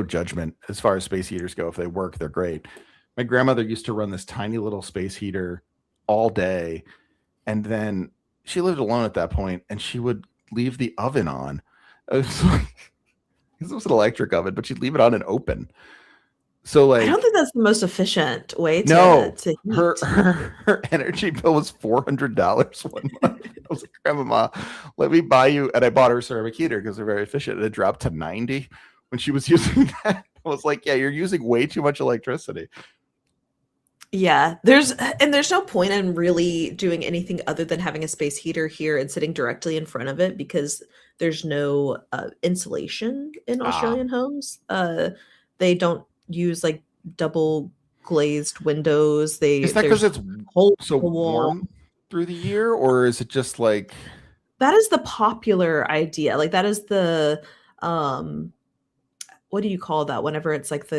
judgment as far as space heaters go. If they work, they're great. My grandmother used to run this tiny little space heater all day, and then she lived alone at that point, and she would leave the oven on. It was an electric oven, but she'd leave it on and open. So like, I don't think that's the most efficient way to heat. Her energy bill was $400 one month. I was like, Grandma, let me buy you, and I bought her a ceramic heater because they're very efficient. And it dropped to 90 when she was using that. I was like, yeah, you're using way too much electricity. Yeah, there's no point in really doing anything other than having a space heater here and sitting directly in front of it because there's no insulation in Australian homes. They don't use like double glazed windows. Is that because it's so warm through the year, or is it just like that is the popular idea? Like that is the what do you call that? Whenever it's like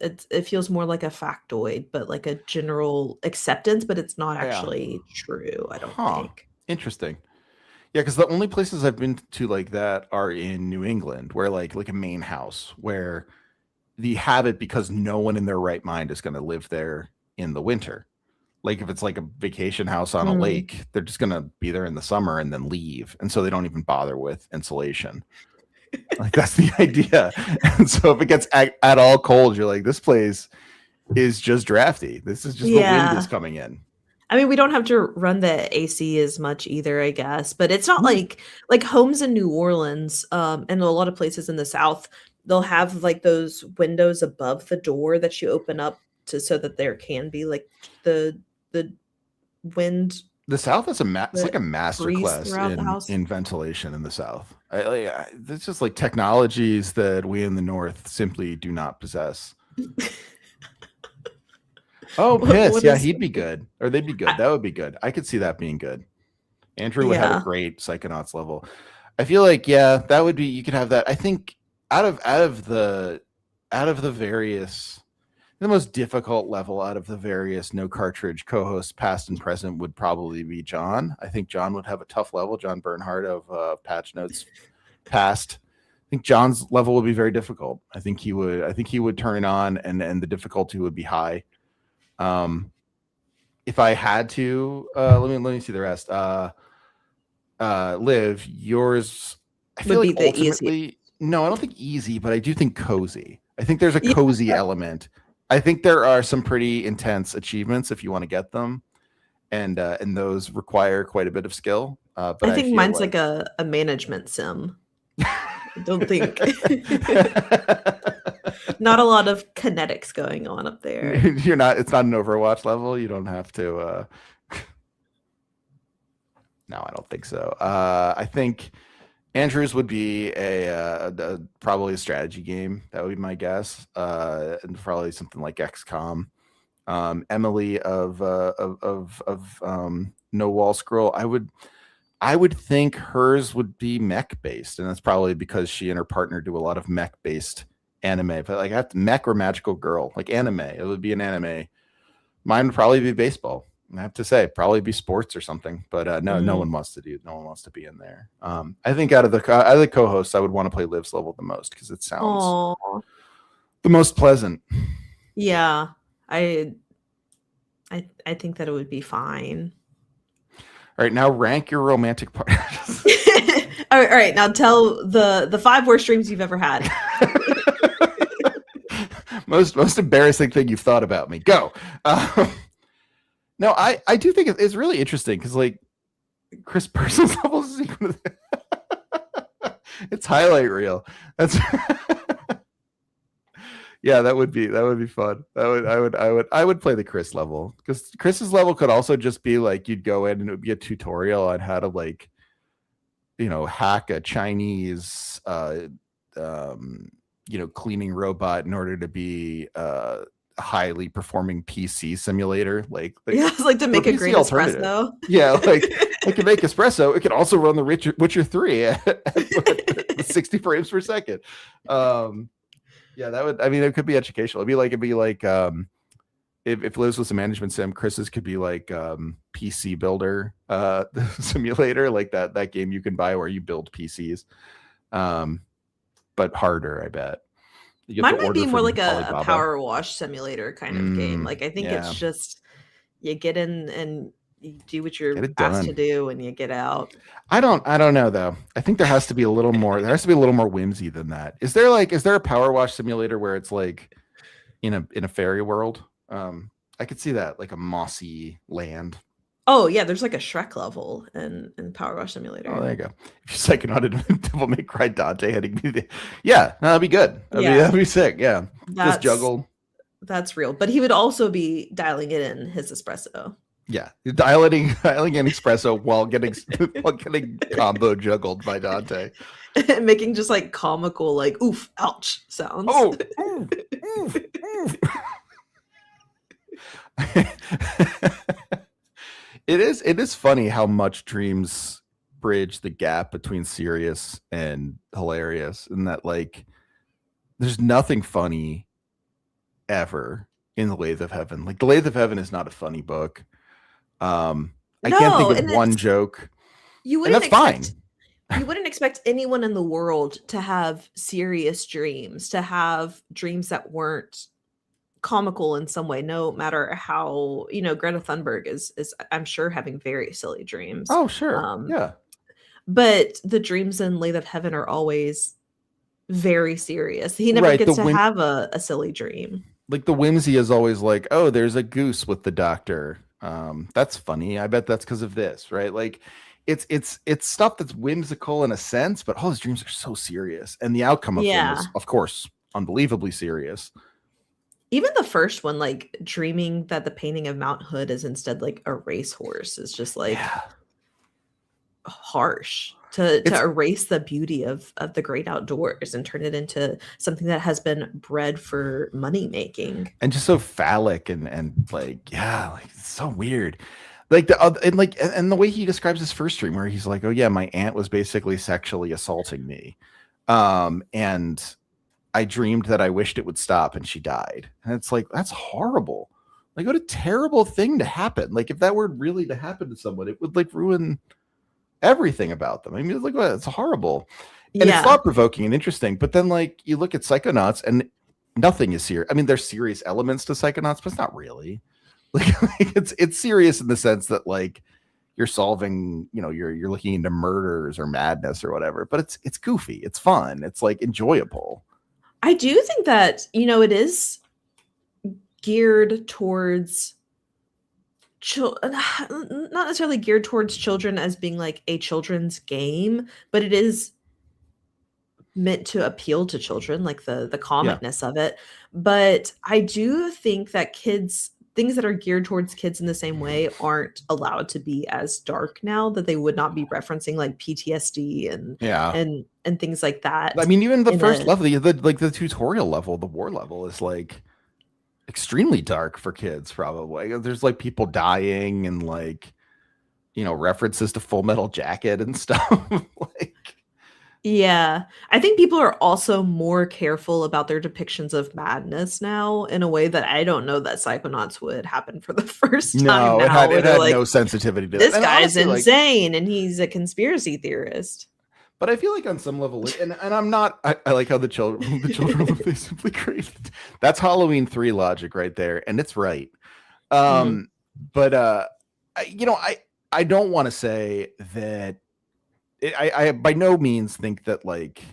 it feels more like a factoid, but like a general acceptance, but it's not actually true, I don't think. Interesting. Yeah, because the only places I've been to like that are in New England, where like a main house where they have it because no one in their right mind is going to live there in the winter. Like if it's like a vacation house on a lake, they're just going to be there in the summer and then leave. And so they don't even bother with insulation. Like that's the idea. And so if it gets at all cold, you're like, this place is just drafty. This is just the wind is coming in. I mean, we don't have to run the AC as much either, I guess, but it's not like homes in New Orleans and a lot of places in the South, they'll have like those windows above the door that you open up so that there can be like the wind. The South is it's like a masterclass in ventilation in the South. It's just like technologies that we in the North simply do not possess. Oh, piss. Yeah, he'd be good. Or they'd be good. That would be good. I could see that being good. Andrew would have a great Psychonauts level. I feel like, that would be, you could have that. I think out of the various, the most difficult level out of the various No Cartridge co-hosts, past and present, would probably be John. I think John would have a tough level. John Bernhardt of Patch Notes Past think John's level would be very difficult. I think he would turn on, and the difficulty would be high. If I had to, let me see the rest. Liv, yours, I feel like ultimately, no, I don't think easy, but I do think cozy. I think there's a cozy element. I think there are some pretty intense achievements if you want to get them, and those require quite a bit of skill. But I think mine's like a management sim. I don't think not a lot of kinetics going on up there. It's not an Overwatch level. You don't have to. No, I don't think so. I think Andrew's would be probably a strategy game. That would be my guess, and probably something like XCOM. Emily of No Wall Scroll. I would think hers would be mech based, and that's probably because she and her partner do a lot of mech based anime. But like, I have to mech or magical girl, like anime. It would be an anime. Mine would probably be baseball. I have to say, probably be sports or something. But no one wants to be in there. I think out of the co-hosts, I would want to play Liv's level the most because it sounds the most pleasant. Yeah, I think that it would be fine. All right, now rank your romantic partners. All right, now tell the 5 worst dreams you've ever had. most embarrassing thing you've thought about me. Go. No, I do think it's really interesting because like Chris Person's level is equal to it's highlight reel. That's yeah, that would be fun. I would play the Chris level because Chris's level could also just be like you'd go in and it would be a tutorial on how to like, hack a Chinese cleaning robot in order to be a highly performing PC simulator. Like it's like to make a great espresso. Yeah, like it can make espresso. It can also run the Witcher 3 at 60 frames per second. Yeah, it could be educational. It'd be like if Liz was a management sim, Chris's could be like PC builder simulator, like that game you can buy where you build PCs. But harder, I bet. Mine might be more like a power wash simulator kind of game. Like I think it's just you get in and you do what you're asked to do and you get out. I don't know though. I think there has to be a little more. There has to be a little more whimsy than that. Is there a power wash simulator where it's like in a fairy world? I could see that, like a mossy land. Oh yeah, there's like a Shrek level in Power Wash Simulator. Oh, there you go. If you're Psychonauts and Devil May Cry Dante heading me, yeah, that'd be good. That'd be sick. Yeah, just juggle. That's real. But he would also be dialing it in his espresso. Yeah, dialing in espresso while getting combo juggled by Dante, making just like comical like oof ouch sounds. Oh, oof, oof. It is funny how much dreams bridge the gap between serious and hilarious, and that like there's nothing funny ever in the Lathe of Heaven. Like the Lathe of Heaven is not a funny book. I can't think of one joke. That's fine. You wouldn't expect anyone in the world to have serious dreams, to have dreams that weren't comical in some way, no matter how, Greta Thunberg is I'm sure having very silly dreams. Oh, sure. Yeah. But the dreams in Lathe of Heaven are always very serious. He never gets to have a silly dream. Like the whimsy is always like, oh, there's a goose with the doctor. That's funny. I bet that's because of this, right? Like it's stuff that's whimsical in a sense, but all his dreams are so serious. And the outcome of them is, of course, unbelievably serious. Even the first one, like dreaming that the painting of Mount Hood is instead like a racehorse, is just like harsh to erase the beauty of the great outdoors and turn it into something that has been bred for money making. And just so phallic and like, like it's so weird. Like the way he describes his first dream where he's like, oh yeah, my aunt was basically sexually assaulting me. And I dreamed that I wished it would stop and she died. And it's like, that's horrible. Like what a terrible thing to happen. Like if that were really to happen to someone, it would like ruin everything about them. I mean, like it's horrible. And it's Yeah. thought provoking and interesting. But then, like, you look at Psychonauts, and nothing is serious. I mean, there's serious elements to Psychonauts, but it's not really. Like it's serious in the sense that like you're solving, you're looking into murders or madness or whatever. But it's goofy. It's fun. It's like enjoyable. I do think that, it is geared towards not necessarily geared towards children as being like a children's game, but it is meant to appeal to children, like the comicness of it. But I do think that things that are geared towards kids in the same way aren't allowed to be as dark now, that they would not be referencing like PTSD and Yeah. and things like that. I mean, even the first level, the tutorial level, the war level is like extremely dark for kids, probably. There's like people dying and like, references to Full Metal Jacket and stuff. Like, yeah. I think people are also more careful about their depictions of madness now in a way that I don't know that Psychonauts would happen for the first time no, now. it had no sensitivity to this that. guy's Honestly, insane and he's a conspiracy theorist. But I feel like on some level, and I'm not. I like how the children they simply created. That's Halloween 3 logic right there, and it's right. But I don't want to say that. I by no means think that like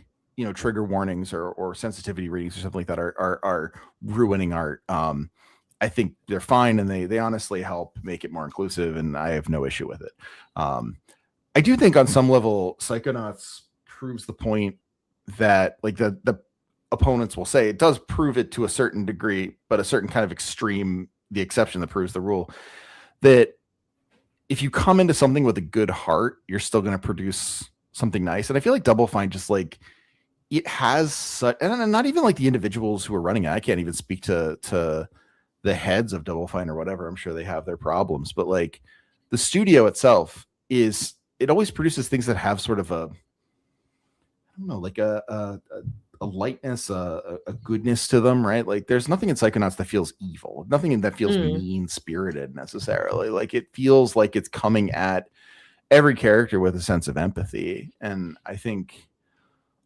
trigger warnings or sensitivity readings or something like that are ruining art. I think they're fine, and they honestly help make it more inclusive, and I have no issue with it. I do think on some level, Psychonauts proves the point that like the opponents will say it does prove it to a certain degree, but a certain kind of extreme, the exception that proves the rule, that if you come into something with a good heart, you're still going to produce something nice. And I feel like Double Fine just like it has such, and not even like the individuals who are running it. I can't even speak to the heads of Double Fine or whatever. I'm sure they have their problems, but like the studio itself it always produces things that have sort of a, I don't know, like a lightness, a goodness to them, right? Like there's nothing in Psychonauts that feels evil, nothing that feels mean spirited necessarily. Like it feels like it's coming at every character with a sense of empathy. And I think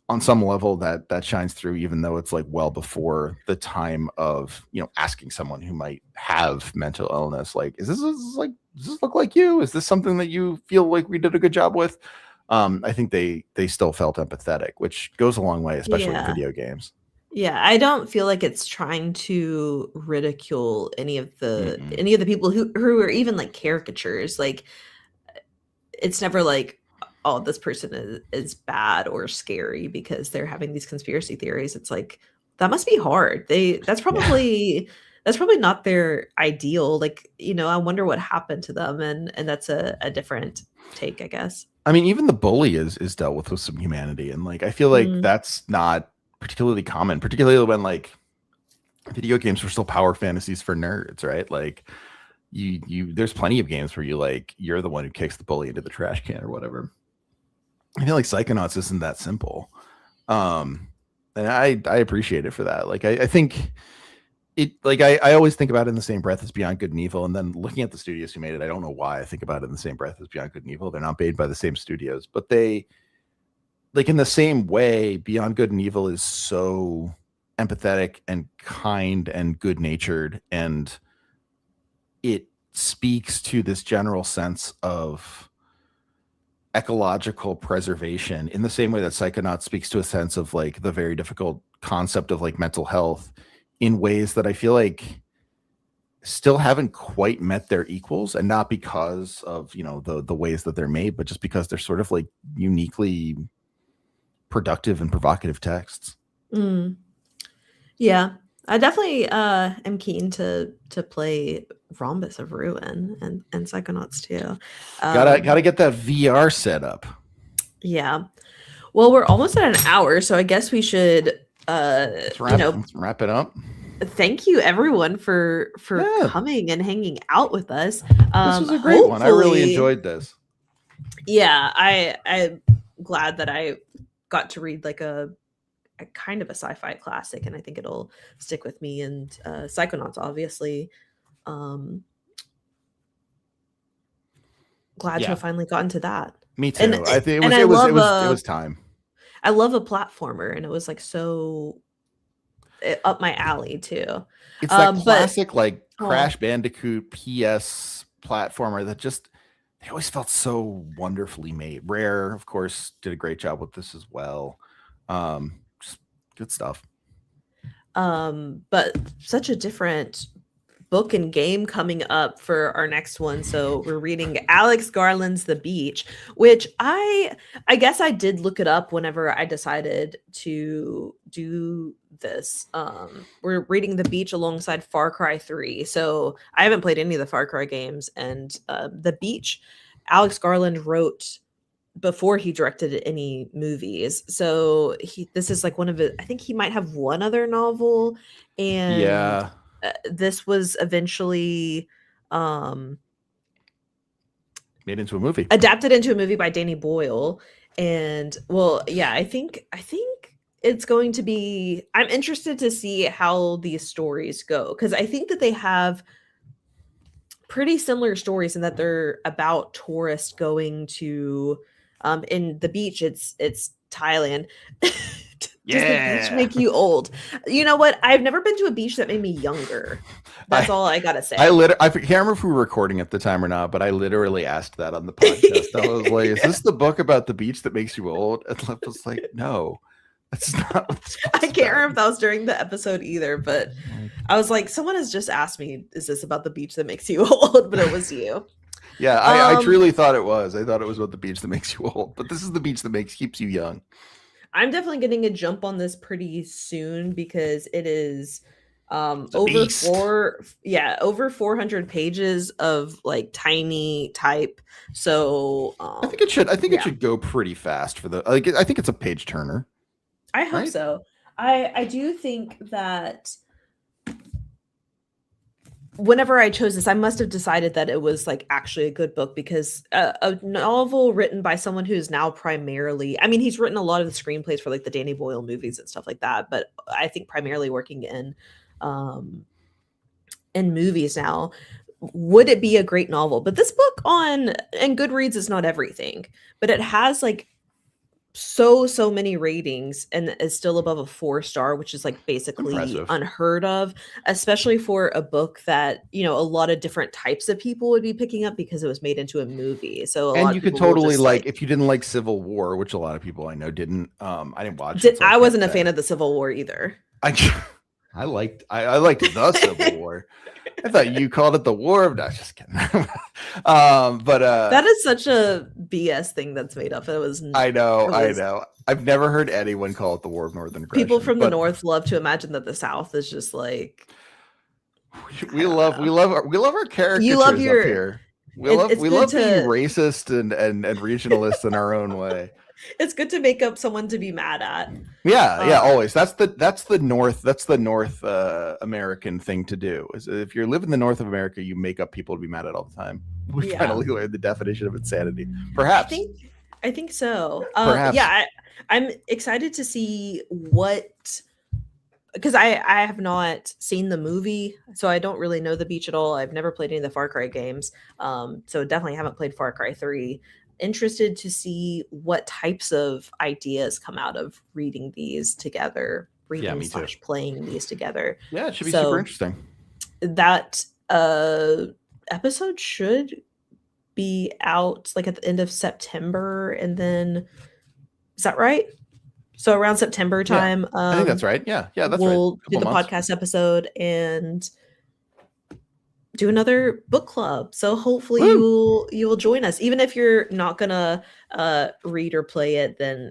on some level that shines through, even though it's like well before the time of, asking someone who might have mental illness, like, does this look like you? Is this something that you feel like we did a good job with? I think they still felt empathetic, which goes a long way, especially in video games. Yeah, I don't feel like it's trying to ridicule any of the people who are even like caricatures. Like it's never like, oh, this person is bad or scary because they're having these conspiracy theories. It's like that must be hard. That's probably not their ideal. Like, I wonder what happened to them, and that's a different take, I guess. I mean, even the bully is dealt with some humanity, and like I feel like that's not particularly common, particularly when like video games were still power fantasies for nerds, right? Like you there's plenty of games where you're the one who kicks the bully into the trash can or whatever. I feel like Psychonauts isn't that simple. And I appreciate it for that. Like I think it, like I always think about it in the same breath as Beyond Good and Evil, and then looking at the studios who made it, I don't know why I think about it in the same breath as Beyond Good and Evil. They're not made by the same studios, but they, like, in the same way, Beyond Good and Evil is so empathetic and kind and good natured, and it speaks to this general sense of ecological preservation in the same way that Psychonauts speaks to a sense of like the very difficult concept of like mental health in ways that I feel like still haven't quite met their equals, and not because of, the ways that they're made, but just because they're sort of like uniquely productive and provocative texts. Yeah, I definitely am keen to play Rhombus of Ruin and Psychonauts too. Gotta get that VR set up. Yeah. Well, we're almost at an hour, so I guess we should let's wrap it up. Thank you everyone for coming and hanging out with us. This was a great one. I really enjoyed this. Yeah, I'm glad that I got to read like a kind of a sci-fi classic, and I think it'll stick with me. And Psychonauts, obviously. Glad to have finally gotten to that. Me too. I think it was time. I love a platformer, and it was like so up my alley too. It's that But classic like oh, Crash Bandicoot PS platformer that just they always felt so wonderfully made. Rare, of course, did a great job with this as well. Just good stuff. but such a different book and game coming up for our next one. So we're reading Alex Garland's The Beach, which I guess I did look it up whenever I decided to do this. We're reading The Beach alongside Far Cry 3. So I haven't played any of the Far Cry games, and The Beach Alex Garland wrote before he directed any movies. So this is like one of it. I think he might have one other novel, and Yeah. this was eventually Made into a movie. adapted into a movie by Danny Boyle. And well, yeah, I think it's going to be, I'm interested to see how these stories go, because I think that they have pretty similar stories in that they're about tourists going to in The Beach, it's Thailand. Does the beach make you old? You know what? I've never been to a beach that made me younger. That's all I gotta say. I can't remember if we were recording at the time or not, but I literally asked that on the podcast. I was like, "Is this the book about the beach that makes you old?" And Lip was like, "No, that's not." I can't remember if that was during the episode either, but I was like, someone has just asked me, "Is this about the beach that makes you old?" But it was you. Yeah, I truly thought it was. I thought it was about the beach that makes you old, but this is the beach that keeps you young. I'm definitely getting a jump on this pretty soon because it is over over 400 pages of like tiny type. So I think it should. I think it should go pretty fast for the. Like, I think it's a page turner. I hope so. I do think that whenever I chose this, I must have decided that it was like actually a good book, because a novel written by someone who's now primarily, I mean, he's written a lot of the screenplays for like the Danny Boyle movies and stuff like that, but I think primarily working in movies now. Would it be a great novel? But this book on and Goodreads is not everything, but it has like so many ratings and is still above a 4-star, which is like basically Impressive. unheard of, especially for a book that, you know, a lot of different types of people would be picking up because it was made into a movie. So and you could totally like, if you didn't like Civil War, which a lot of people I know didn't. I didn't watch it. So I wasn't a fan of the Civil War either. I liked the Civil War. I thought you called it the War of. No, just kidding. But that is such a BS thing that's made up. It was. I know. I've never heard anyone call it the War of Northern Aggression. People from the North love to imagine that the South is just like. We love our characters. You love up here. We love being racist and regionalist in our own way. It's good to make up someone to be mad at. Yeah, always. That's the North American thing to do. Is if you live in the North of America, you make up people to be mad at all the time. We finally learned the definition of insanity. Perhaps. I think so. Perhaps. Yeah, I'm excited to see what, because I have not seen the movie, so I don't really know The Beach at all. I've never played any of the Far Cry games, so definitely haven't played Far Cry 3. Interested to see what types of ideas come out of reading these together, playing these together. Yeah, it should be super interesting. That episode should be out like at the end of September, and then is that right? So around September time, I think that's right. Yeah, that's we'll right. do the podcast episode and do another book club. So hopefully you will join us, even if you're not gonna read or play it. Then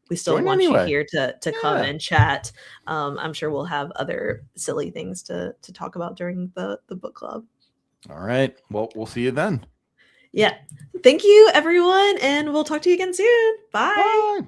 we still want you here to come and chat. I'm sure we'll have other silly things to talk about during the book club. All right. Well, we'll see you then. Yeah. Thank you, everyone, and we'll talk to you again soon. Bye.